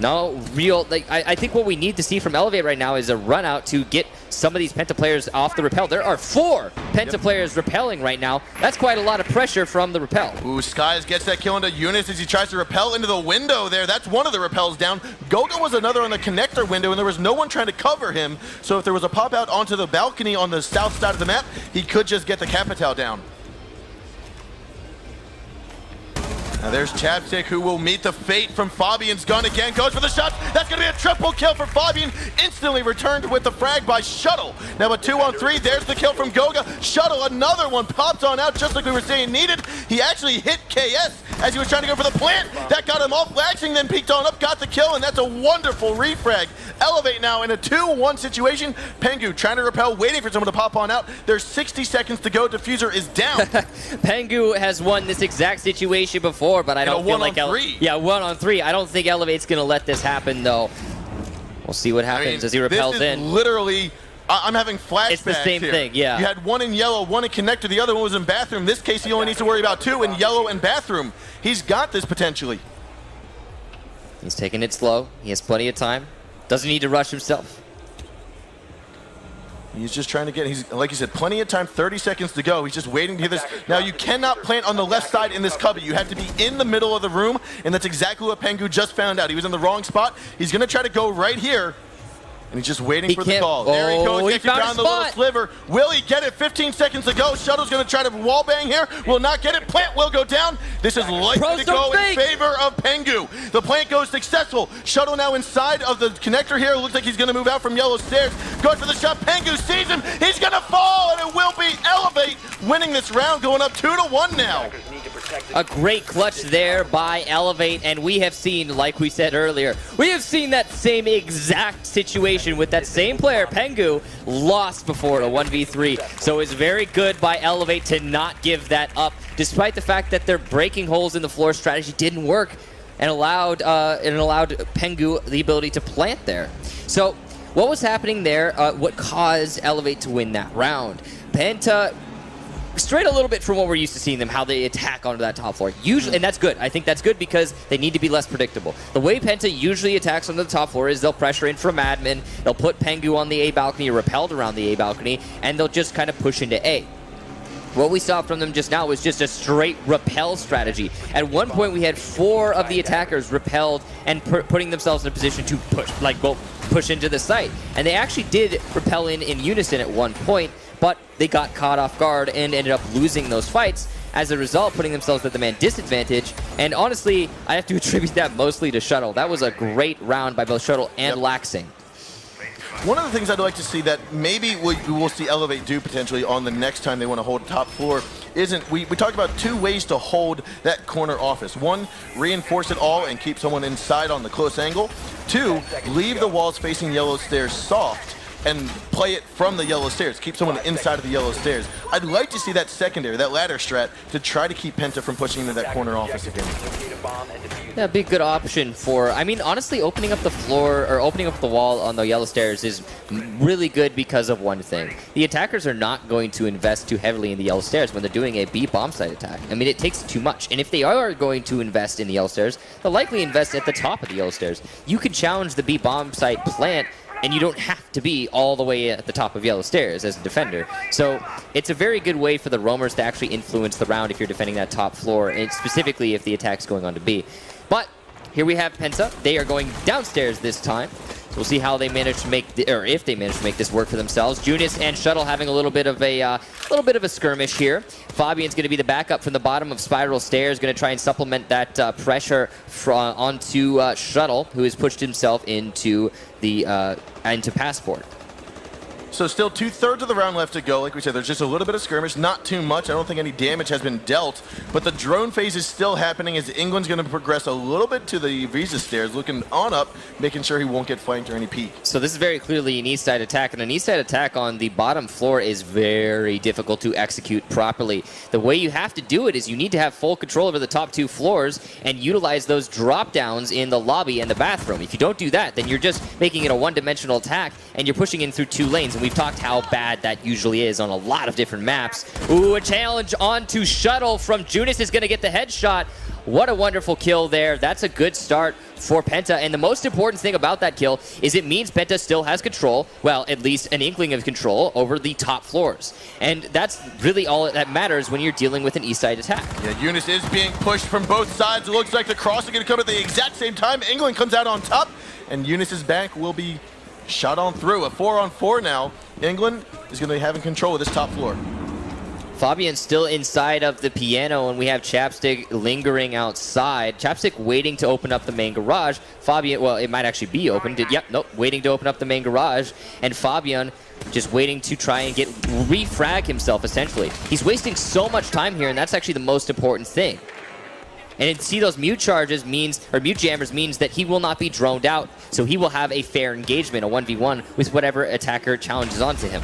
No real, I think what we need to see from Elevate right now is a run out to get some of these Penta players off the rappel. There are 4 Penta players rappelling right now. That's quite a lot of pressure from the rappel. Ooh, Skies gets that kill into Eunice as he tries to rappel into the window there. That's one of the rappels down. Goga was another on the connector window, and there was no one trying to cover him. So if there was a pop out onto the balcony on the south side of the map, he could just get the Capital down. Now there's Chapstick, who will meet the fate from Fabian's gun again. Goes for the shot. That's going to be a triple kill for Fabian. Instantly returned with the frag by Shuttle. Now a 2-on-3. There's the kill from Goga. Shuttle, another one, popped on out just like we were saying needed. He actually hit KS as he was trying to go for the plant. That got him off. Laxing then peeked on up, got the kill, and that's a wonderful refrag. Elevate now in a 2-1 situation. Pengu trying to repel, waiting for someone to pop on out. There's 60 seconds to go. Diffuser is down. Pengu has won this exact situation before, but I don't feel like... Yeah, 1-on-3. I don't think Elevate's going to let this happen, though. We'll see what happens as he repels this is in. Literally... I'm having flashbacks. It's the same thing, yeah. You had one in yellow, one in connector, the other one was in bathroom. In this case, he only needs to worry about 2 in yellow and bathroom. He's got this potentially. He's taking it slow. He has plenty of time. Doesn't need to rush himself. He's just trying to get, he's like you said, plenty of time, 30 seconds to go. He's just waiting to hear this. Now, you cannot plant on the left side in this cubby. You have to be in the middle of the room, and that's exactly what Pengu just found out. He was in the wrong spot. He's going to try to go right here. And he's just waiting for the call. There he goes, gets down the little sliver. Will he get it? 15 seconds to go. Shuttle's going to try to wall bang here. Will not get it. Plant will go down. This is likely to go in favor of Pengu. The plant goes successful. Shuttle now inside of the connector here. Looks like he's going to move out from yellow stairs. Goes for the shot. Pengu sees him. He's going to fall, and it will be Elevate winning this round, going up 2-1 now. A great clutch there by Elevate, and we have seen, like we said earlier, we have seen that same exact situation with that same player, Pengu, lost before a 1v3. So it's very good by Elevate to not give that up, despite the fact that their breaking holes in the floor strategy didn't work and allowed Pengu the ability to plant there. So what was happening there, what caused Elevate to win that round? Penta strayed a little bit from what we're used to seeing them, how they attack onto that top floor. Usually, and that's good. I think that's good because they need to be less predictable. The way Penta usually attacks onto the top floor is they'll pressure in from admin, they'll put Pengu on the A balcony, or repelled around the A balcony, and they'll just kind of push into A. What we saw from them just now was just a straight repel strategy. At one point, we had 4 of the attackers repelled and putting themselves in a position to push into the site. And they actually did repel in unison at one point, but they got caught off guard and ended up losing those fights. As a result, putting themselves at the man disadvantage. And honestly, I have to attribute that mostly to Shuttle. That was a great round by both Shuttle and Laxing. One of the things I'd like to see that maybe we will see Elevate do potentially on the next time they want to hold top floor isn't, we talked about 2 ways to hold that corner office. 1, reinforce it all and keep someone inside on the close angle. 2, leave the walls facing yellow stairs soft and play it from the yellow stairs. Keep someone inside of the yellow stairs. I'd like to see that secondary, that ladder strat, to try to keep Penta from pushing into that corner office again. That'd be a good option for, I mean, honestly, opening up the floor, or opening up the wall on the yellow stairs is really good because of one thing. The attackers are not going to invest too heavily in the yellow stairs when they're doing a B bomb site attack. I mean, it takes too much. And if they are going to invest in the yellow stairs, they'll likely invest at the top of the yellow stairs. You could challenge the B bomb site plant, and you don't have to be all the way at the top of yellow stairs as a defender. So it's a very good way for the roamers to actually influence the round if you're defending that top floor, and specifically if the attack's going on to B. But here we have Penta. They are going downstairs this time. So we'll see how they manage to make, or if they manage to make this work for themselves. Junis and Shuttle having a little bit of a skirmish here. Fabian's going to be the backup from the bottom of Spiral Stairs, going to try and supplement that pressure onto Shuttle, who has pushed himself into the into Passport. So still 2/3 of the round left to go. Like we said, there's just a little bit of skirmish, not too much. I don't think any damage has been dealt, but the drone phase is still happening as England's going to progress a little bit to the Visa stairs, looking on up, making sure he won't get flanked or any peek. So this is very clearly an east side attack, and an east side attack on the bottom floor is very difficult to execute properly. The way you have to do it is you need to have full control over the top 2 floors and utilize those drop downs in the lobby and the bathroom. If you don't do that, then you're just making it a one-dimensional attack, and you're pushing in through 2 lanes. We've talked how bad that usually is on a lot of different maps. Ooh, a challenge onto Shuttle from Junis is going to get the headshot. What a wonderful kill there. That's a good start for Penta. And the most important thing about that kill is it means Penta still has control, well, at least an inkling of control over the top floors. And that's really all that matters when you're dealing with an east side attack. Yeah, Junis is being pushed from both sides. It looks like the cross is going to come at the exact same time. England comes out on top, and Junis's back will be shot on through. A 4-on-4 now. England is going to be having control of this top floor. Fabian's still inside of the piano, and we have Chapstick lingering outside. Chapstick waiting to open up the main garage. Fabian, well, it might actually be open. Yep, nope, waiting to open up the main garage. And Fabian just waiting to try and refrag himself, essentially. He's wasting so much time here, and that's actually the most important thing. And to see those mute charges means, or mute jammers means that he will not be droned out. So he will have a fair engagement, a 1v1, with whatever attacker challenges onto him.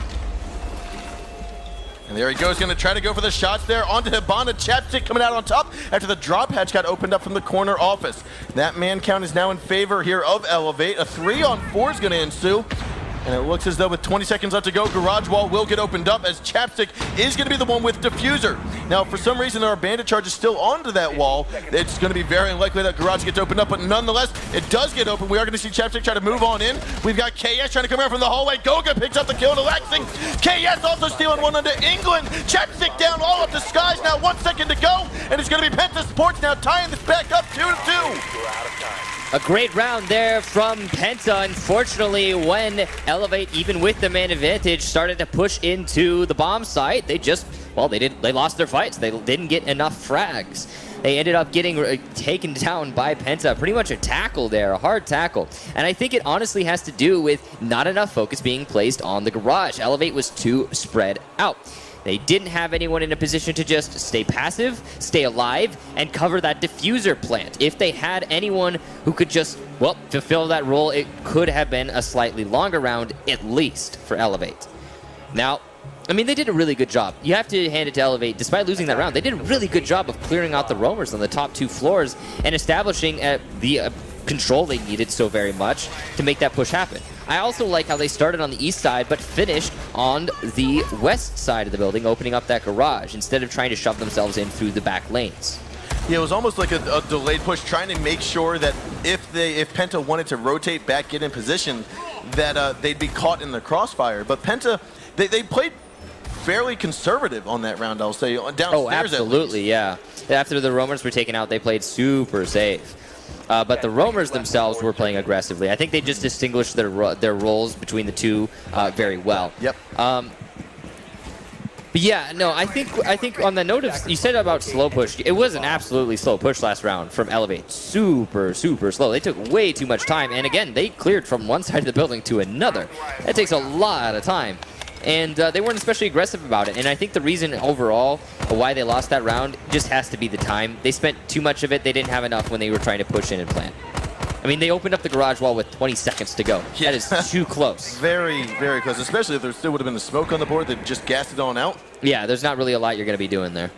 And there he goes, going to try to go for the shots there onto Hibana. Chapstick coming out on top after the drop hatch got opened up from the corner office. That man count is now in favor here of Elevate. A 3-on-4 is going to ensue. And it looks as though with 20 seconds left to go, Garage Wall will get opened up as Chapstick is going to be the one with Diffuser. Now, for some reason, there are bandit charges still onto that wall. It's going to be very unlikely that Garage gets opened up, but nonetheless, it does get open. We are going to see Chapstick try to move on in. We've got KS trying to come around from the hallway. Goga picks up the kill to Laxing. KS also stealing one under England. Chapstick down all up the skies. Now 1 second to go, and it's going to be Penta Sports now tying this back up 2-2. A great round there from Penta. Unfortunately, when Elevate, even with the man advantage, started to push into the bomb site, they lost their fights. They didn't get enough frags. They ended up getting taken down by Penta. Pretty much a tackle there, a hard tackle. And I think it honestly has to do with not enough focus being placed on the Garage. Elevate was too spread out. They didn't have anyone in a position to just stay passive, stay alive, and cover that diffuser plant. If they had anyone who could just, well, fulfill that role, it could have been a slightly longer round, at least, for Elevate. Now, I mean, they did a really good job. You have to hand it to Elevate. Despite losing that round, they did a really good job of clearing out the roamers on the top 2 floors and establishing the control they needed so very much to make that push happen. I also like how they started on the east side but finished on the west side of the building, opening up that garage instead of trying to shove themselves in through the back lanes. Yeah, it was almost like a delayed push, trying to make sure that if Penta wanted to rotate back, get in position, that they'd be caught in the crossfire. But Penta, they played fairly conservative on that round, I'll say, downstairs. Oh, absolutely, yeah. After the roamers were taken out, they played super safe. But the roamers themselves were playing aggressively. I think they just distinguished their roles between the two very well. Yep. But yeah, no, I think on the note of, you said about slow push, it was an absolutely slow push last round from Elevate. Super, super slow. They took way too much time. And again, they cleared from one side of the building to another. That takes a lot of time. And they weren't especially aggressive about it. And I think the reason overall why they lost that round just has to be the time. They spent too much of it. They didn't have enough when they were trying to push in and plant. I mean, they opened up the garage wall with 20 seconds to go. Yeah. That is too close. Very, very close, especially if there still would have been the smoke on the board that just gassed it on out. Yeah, there's not really a lot you're going to be doing there.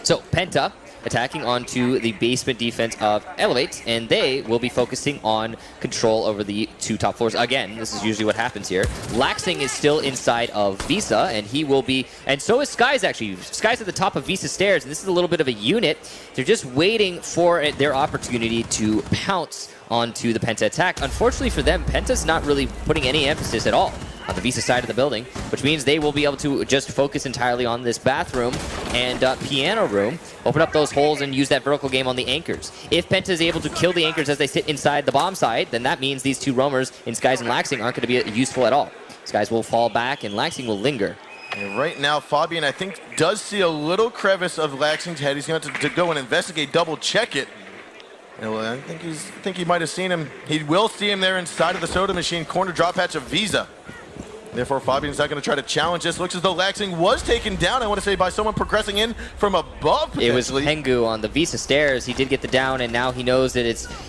So, Penta attacking onto the basement defense of Elevate, and they will be focusing on control over the 2 top floors. Again, this is usually what happens here. Laxing is still inside of Visa, and he will be, and so is Skies actually. Skies at the top of Visa stairs, and this is a little bit of a unit. They're just waiting for their opportunity to pounce onto the Penta attack. Unfortunately for them, Penta's not really putting any emphasis at all on the Visa side of the building, which means they will be able to just focus entirely on this bathroom and piano room, open up those holes and use that vertical game on the anchors. If Penta is able to kill the anchors as they sit inside the bomb site, then that means these 2 roamers in Skies and Laxing aren't going to be useful at all. Skies will fall back and Laxing will linger. And right now, Fabian, I think, does see a little crevice of Laxing's head. He's going to have to go and investigate, double check it. I think he might have seen him. He will see him there inside of the soda machine, corner drop hatch of Visa. Therefore, Fabian's not going to try to challenge this. Looks as though Laxing was taken down, I want to say, by someone progressing in from above. It was Pengu on the Visa stairs. He did get the down, and now he knows that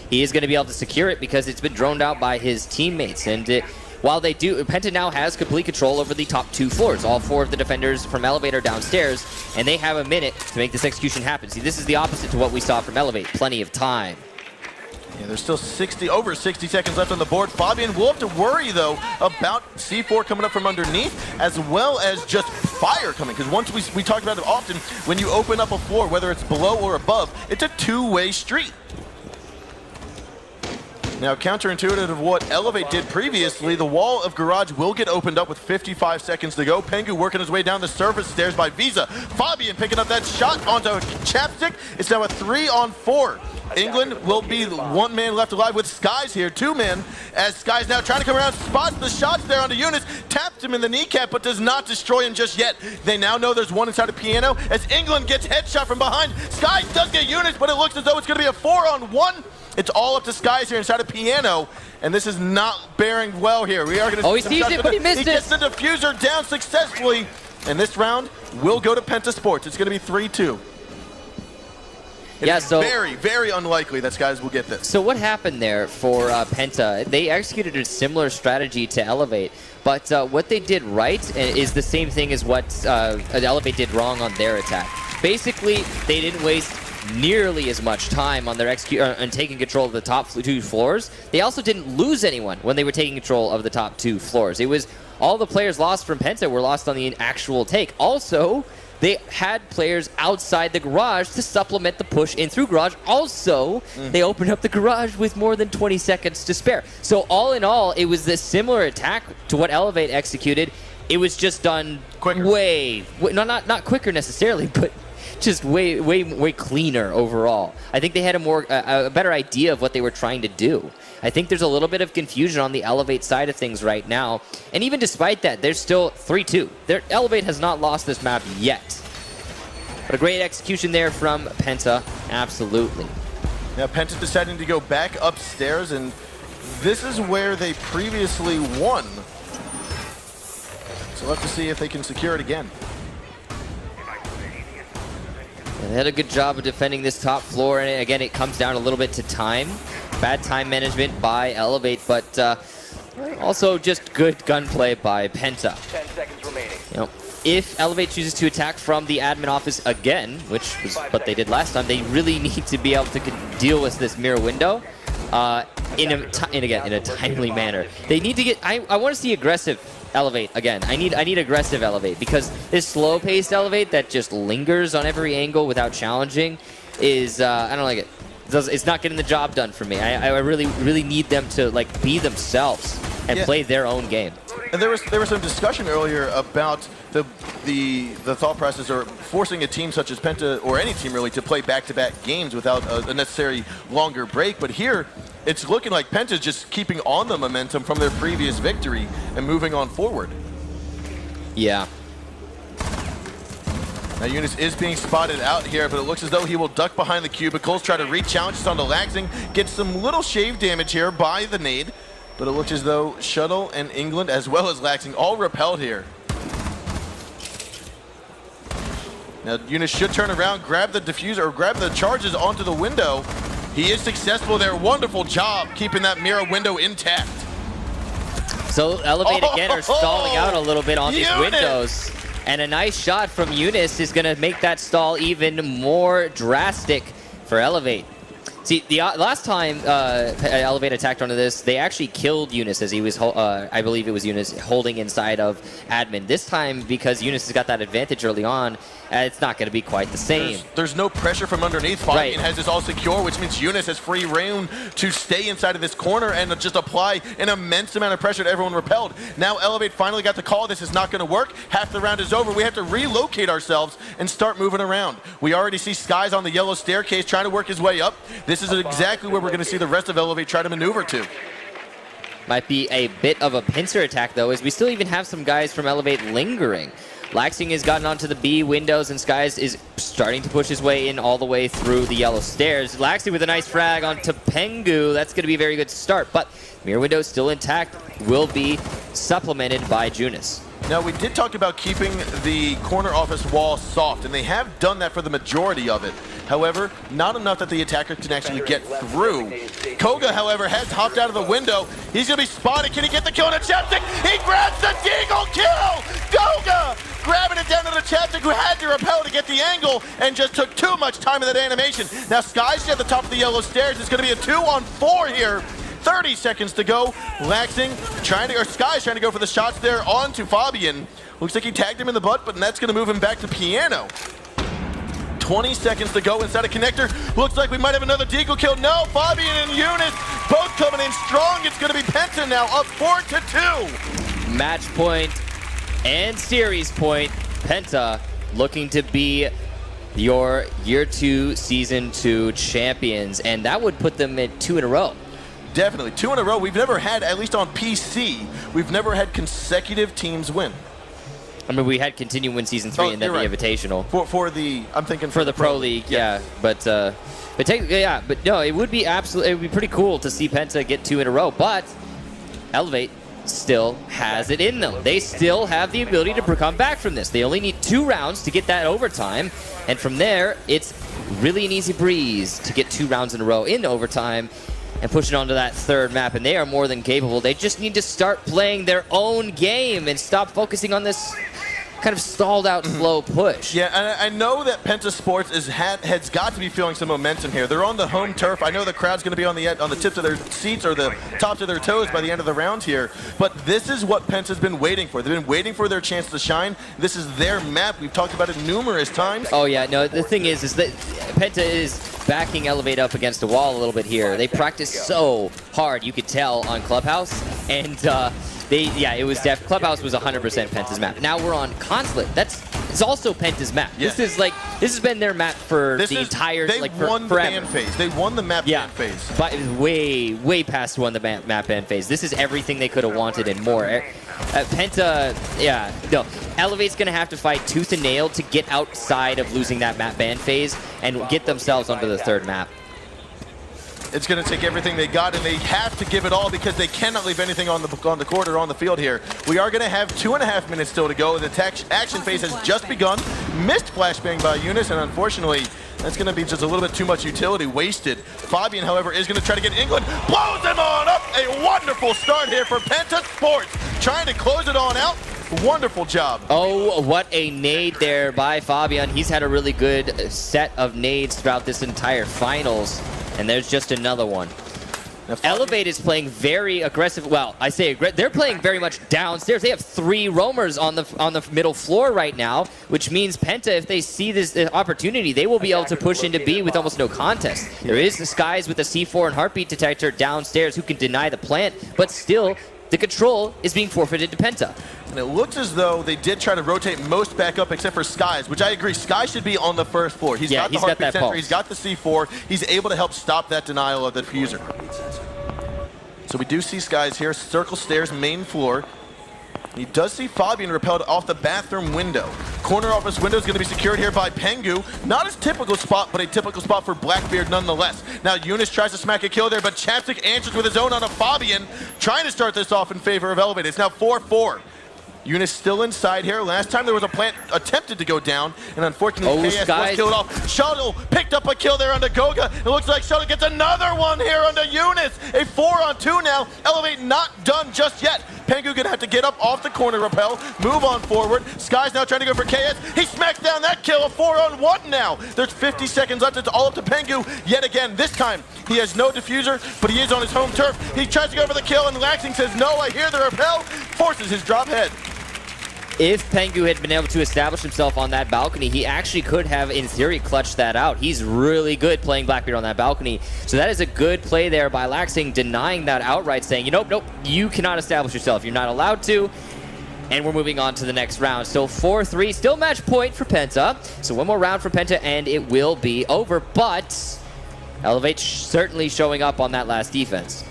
he is going to be able to secure it because it's been droned out by his teammates. And while they do, Penta now has complete control over the top 2 floors. All 4 of the defenders from Elevate are downstairs, and they have a minute to make this execution happen. See, this is the opposite to what we saw from Elevate. Plenty of time. Yeah, there's still over 60 seconds left on the board. Fabian will have to worry, though, about C4 coming up from underneath, as well as just fire coming. Because once we talk about it often, when you open up a floor, whether it's below or above, it's a 2-way street. Now, counterintuitive of what Elevate did previously, the wall of Garage will get opened up with 55 seconds to go. Pengu working his way down the surface stairs by Visa. Fabian picking up that shot onto Chapstick. It's now a 3-on-4. England will be 1 man left alive with Skies here, 2 men, as Skies now trying to come around, spots the shots there onto Eunice, taps him in the kneecap, but does not destroy him just yet. They now know there's 1 inside of Piano, as England gets headshot from behind. Skies does get Eunice, but it looks as though it's going to be a 4-on-1. It's all up to Skies here inside of Piano, and this is not bearing well here. We are going to he sees it, but he missed it. He gets the diffuser down successfully, and this round will go to Penta Sports. It's going to be 3-2. It's very, very unlikely that Skies will get this. So what happened there for Penta? They executed a similar strategy to Elevate, but what they did right is the same thing as what Elevate did wrong on their attack. Basically, they didn't waste nearly as much time on their on taking control of the top 2 floors. They also didn't lose anyone when they were taking control of the top 2 floors. It was all the players lost from Penta were lost on the actual take. Also, they had players outside the garage to supplement the push in through garage. Also, they opened up the garage with more than 20 seconds to spare. So all in all, it was this similar attack to what Elevate executed. It was just done quicker. Not quicker necessarily, but just way cleaner overall. I think they had a better idea of what they were trying to do. I think there's a little bit of confusion on the Elevate side of things right now. And even despite that, they're still 3-2. Elevate has not lost this map yet. But a great execution there from Penta, absolutely. Now Penta deciding to go back upstairs, and this is where they previously won. So we'll have to see if they can secure it again. They had a good job of defending this top floor, and again, it comes down a little bit to time. Bad time management by Elevate, but also just good gunplay by Penta. 10 seconds remaining. You know, if Elevate chooses to attack from the admin office again, which was what they did last time, they really need to be able to deal with this mirror window in a timely manner. They need to get. I want to see aggressive Elevate again. I need aggressive Elevate, because this slow-paced Elevate that just lingers on every angle without challenging is I don't like it. It's not getting the job done for me. I really need them to like be themselves and play their own game. And there was some discussion earlier about the thought process or forcing a team such as Penta, or any team really, to play back-to-back games without a necessary longer break. But here, it's looking like Penta's just keeping on the momentum from their previous victory and moving on forward. Yeah. Now Eunice is being spotted out here, but it looks as though he will duck behind the cubicles, try to re-challenge this onto Laxing, get some little shave damage here by the nade, but it looks as though Shuttle and England, as well as Laxing, all repelled here. Now Eunice should turn around, grab the diffuser, or grab the charges onto the window. He is successful there. Wonderful job keeping that mirror window intact. So Elevate again are stalling out a little bit on these windows. And a nice shot from Eunice is going to make that stall even more drastic for Elevate. See, the last time Elevate attacked onto this, they actually killed Eunice as he was, I believe it was Eunice, holding inside of admin. This time, because Eunice has got that advantage early on, it's not going to be quite the same. There's no pressure from underneath. Fabian has this all secure, which means Eunice has free reign to stay inside of this corner and just apply an immense amount of pressure to everyone repelled. Now Elevate finally got the call. This is not going to work. Half the round is over. We have to relocate ourselves and start moving around. We already see Skies on the yellow staircase trying to work his way up. This is exactly where we're going to see the rest of Elevate try to maneuver to. Might be a bit of a pincer attack, though, as we still even have some guys from Elevate lingering. Laxing has gotten onto the B windows, and Skies is starting to push his way in all the way through the yellow stairs. Laxing with a nice frag onto Pengu. That's going to be a very good start, but mirror window still intact, will be supplemented by Junis. Now, we did talk about keeping the corner office wall soft, and they have done that for the majority of it. However, not enough that the attacker can actually get through. Koga, however, has hopped out of the window. He's going to be spotted. Can he get the kill on a chapstick? He grabs the deagle kill! Koga grabbing it down to the chapstick, who had to repel to get the angle and just took too much time in that animation. Now, Sky's at the top of the yellow stairs. It's going to be a 2-on-4 here. 30 seconds to go. Laxing Sky's trying to go for the shots there onto Fabian. Looks like he tagged him in the butt, but that's going to move him back to Piano. 20 seconds to go inside a connector. Looks like we might have another deagle kill. No, Fabian and Eunice both coming in strong. It's going to be Penta now up 4-2. Match point and series point. Penta looking to be your Year 2 Season 2 champions, and that would put them at 2 in a row. Definitely. 2 in a row. We've never had, at least on PC, we've never had consecutive teams win. I mean, we had continue win Season 3 and then the Invitational. For the, I'm thinking for the Pro League, yeah. But no, it would be pretty cool to see Penta get 2 in a row. But Elevate still has it in them. They still have the ability to come back from this. They only need 2 rounds to get that overtime, and from there, it's really an easy breeze to get 2 rounds in a row in overtime and push it onto that 3rd map, and they are more than capable. They just need to start playing their own game and stop focusing on this kind of stalled out slow push. Yeah, and I know that Penta Sports has got to be feeling some momentum here. They're on the home turf. I know the crowd's going to be on the tips of their seats or the tops of their toes by the end of the round here. But this is what Penta's been waiting for. They've been waiting for their chance to shine. This is their map. We've talked about it numerous times. Oh yeah, no, the thing is that Penta is backing Elevate up against a wall a little bit here. They practice so hard, you could tell on Clubhouse, and it was Clubhouse was 100% Penta's map. Now we're on Consulate. It's also Penta's map. Yes. This has been their map for the entire They won the forever. ban phase. They won the map ban phase. But way past won the map ban phase. This is everything they could have wanted and more. Penta, Elevate's going to have to fight tooth and nail to get outside of losing that map ban phase and get themselves onto the 3rd map. It's going to take everything they got, and they have to give it all because they cannot leave anything on the court or on the field here. We are going to have 2.5 minutes still to go. The action phase has just begun. Missed flashbang by Eunice, and unfortunately, that's going to be just a little bit too much utility wasted. Fabian, however, is going to try to get England. Blows him on up. A wonderful start here for Penta Sports. Trying to close it on out. Wonderful job. Oh, what a nade there by Fabian. He's had a really good set of nades throughout this entire finals. And there's just another one. Elevate is playing very aggressive. Well, I say they're playing very much downstairs. They have 3 roamers on the middle floor right now, which means Penta, if they see this opportunity, they will be able to push into B with almost no contest. There is the Skies with a C4 and heartbeat detector downstairs who can deny the plant, but still, the control is being forfeited to Penta. And it looks as though they did try to rotate most back up except for Skies, which I agree. Skies should be on the 1st floor. He's got the heartbeat sensor, he's got the C4. He's able to help stop that denial of the diffuser. So we do see Skies here, circle stairs, main floor. He does see Fabian repelled off the bathroom window. Corner office window is going to be secured here by Pengu. Not his typical spot, but a typical spot for Blackbeard nonetheless. Now Eunice tries to smack a kill there, but Chapstick answers with his own on a Fabian, trying to start this off in favor of Elevate. It's now 4-4. Eunice still inside here. Last time there was a plant attempted to go down, and unfortunately KS was killed off. Shuttle picked up a kill there under Goga. It looks like Shuttle gets another one here under Eunice. A 4-on-2 now. Elevate not done just yet. Pengu gonna have to get up off the corner rappel, move on forward. Sky's now trying to go for KS. He smacks down that kill, a 4-on-1 now. There's 50 seconds left. It's all up to Pengu yet again. This time, he has no diffuser, but he is on his home turf. He tries to go for the kill, and Laxing says, no, I hear the rappel. Forces his drop head. If Pengu had been able to establish himself on that balcony, he actually could have, in theory, clutched that out. He's really good playing Blackbeard on that balcony. So that is a good play there by Laxing, denying that outright, saying, nope, you cannot establish yourself. You're not allowed to. And we're moving on to the next round. So 4-3, still match point for Penta. So one more round for Penta, and it will be over. But Elevate certainly showing up on that last defense.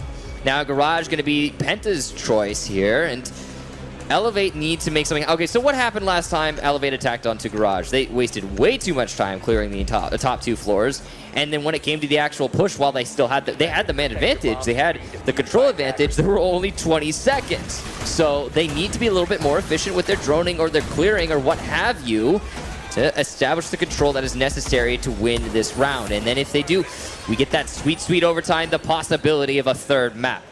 Now Garage going to be Penta's choice here, and Elevate needs to make something. Okay, so what happened last time Elevate attacked onto Garage? They wasted way too much time clearing the top 2 floors, and then when it came to the actual push, while they still had the man advantage, they had the control advantage, there were only 20 seconds. So they need to be a little bit more efficient with their droning or their clearing or what have you to establish the control that is necessary to win this round. And then if they do, we get that sweet overtime, the possibility of a 3rd map.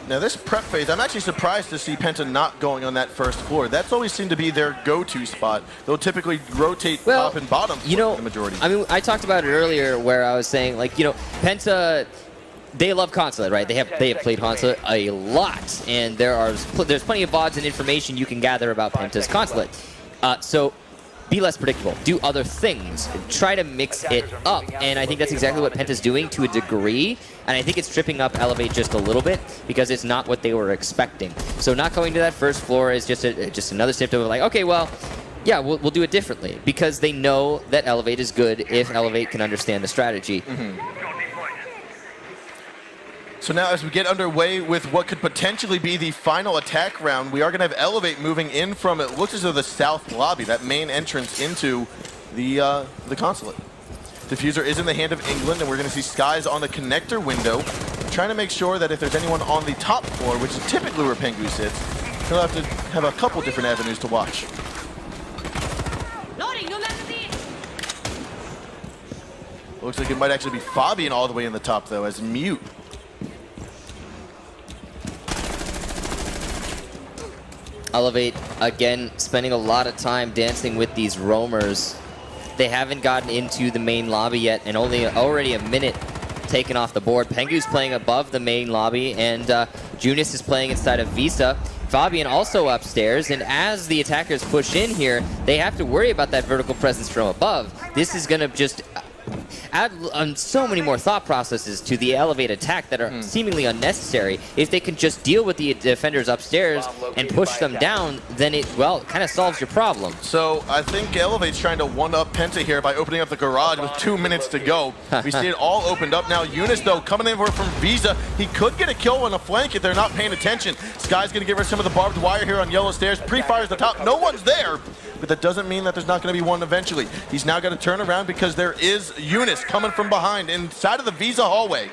Now this prep phase, I'm actually surprised to see Penta not going on that 1st floor. That's always seemed to be their go-to spot. They'll typically rotate top and bottom for the majority. I mean, I talked about it earlier where I was saying, like, Penta, they love Consulate, right? They have played Consulate a lot, and there's plenty of VODs and information you can gather about Penta's Consulate. So be less predictable. Do other things. Try to mix it up. And I think that's exactly what Penta's doing to a degree. And I think it's tripping up Elevate just a little bit because it's not what they were expecting. So not going to that 1st floor is just another symptom of like, okay, well, yeah, we'll do it differently. Because they know that Elevate is good if Elevate can understand the strategy. Mm-hmm. So now as we get underway with what could potentially be the final attack round, we are going to have Elevate moving in from, it looks as though the south lobby, that main entrance into the Consulate. Diffuser is in the hand of England, and we're going to see Skies on the connector window, trying to make sure that if there's anyone on the top floor, which is typically where Pengu sits, he'll have to have a couple different avenues to watch. Looks like it might actually be Fabian all the way in the top, though, as Mute. Elevate, again, spending a lot of time dancing with these roamers. They haven't gotten into the main lobby yet, and already a minute taken off the board. Pengu's playing above the main lobby, and Junis is playing inside of Visa. Fabian also upstairs, and as the attackers push in here, they have to worry about that vertical presence from above. This is going to just add so many more thought processes to the Elevate attack that are seemingly unnecessary. If they can just deal with the defenders upstairs and push them down, then it, well, kind of solves your problem. So I think Elevate's trying to one-up Penta here by opening up the garage with 2 minutes to go. We see it all opened up now. Eunice, though, coming in from Visa. He could get a kill on a flank if they're not paying attention. Sky's going to give her some of the barbed wire here on yellow stairs. Pre-fires the top. No one's there. But that doesn't mean that there's not going to be one eventually. He's now got to turn around because there is Eunice coming from behind inside of the Visa hallway.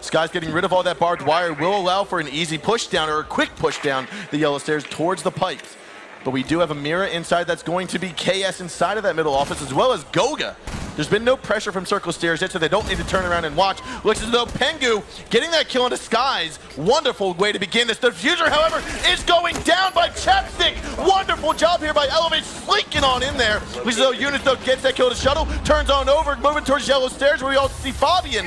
Sky's getting rid of all that barbed wire. Will allow for an easy push down or a quick push down the yellow stairs towards the pipes. But we do have a Mira inside that's going to be KS inside of that middle office, as well as Goga. There's been no pressure from Circle Stairs yet, so they don't need to turn around and watch. Looks as though Pengu getting that kill into Skies. Wonderful way to begin this. The diffuser, however, is going down by Chapstick. Wonderful job here by Elevate, slinking on in there. Looks as though Eunice, though, gets that kill to Shuttle, turns on over, moving towards yellow stairs, where we also see Fabian.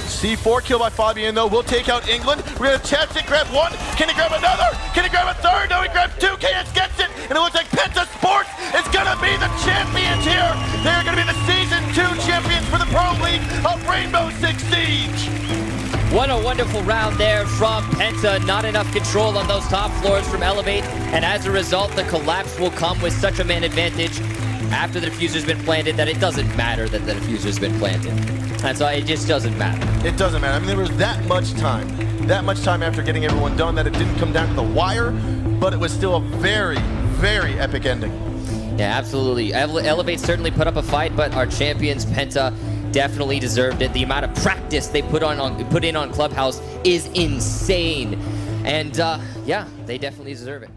C4 kill by Fabian, though, will take out England. We're going to Chapstick grab one. Can he grab another? Can he grab a third? No, he grabs two. KS gets it. And it looks like Penta Sports is going to be the champions here. They're going to be the Season 2 champions for the Pro League of Rainbow Six Siege. What a wonderful round there from Penta. Not enough control on those top floors from Elevate. And as a result, the collapse will come with such a man advantage after the diffuser's been planted that it doesn't matter that the diffuser's been planted. That's why it just doesn't matter. It doesn't matter. I mean, there was that much time after getting everyone done that it didn't come down to the wire, but it was still a very, very epic ending. Yeah, absolutely. Elevate certainly put up a fight, but our champions, Penta, definitely deserved it. The amount of practice they put in on Clubhouse is insane. And yeah, they definitely deserve it.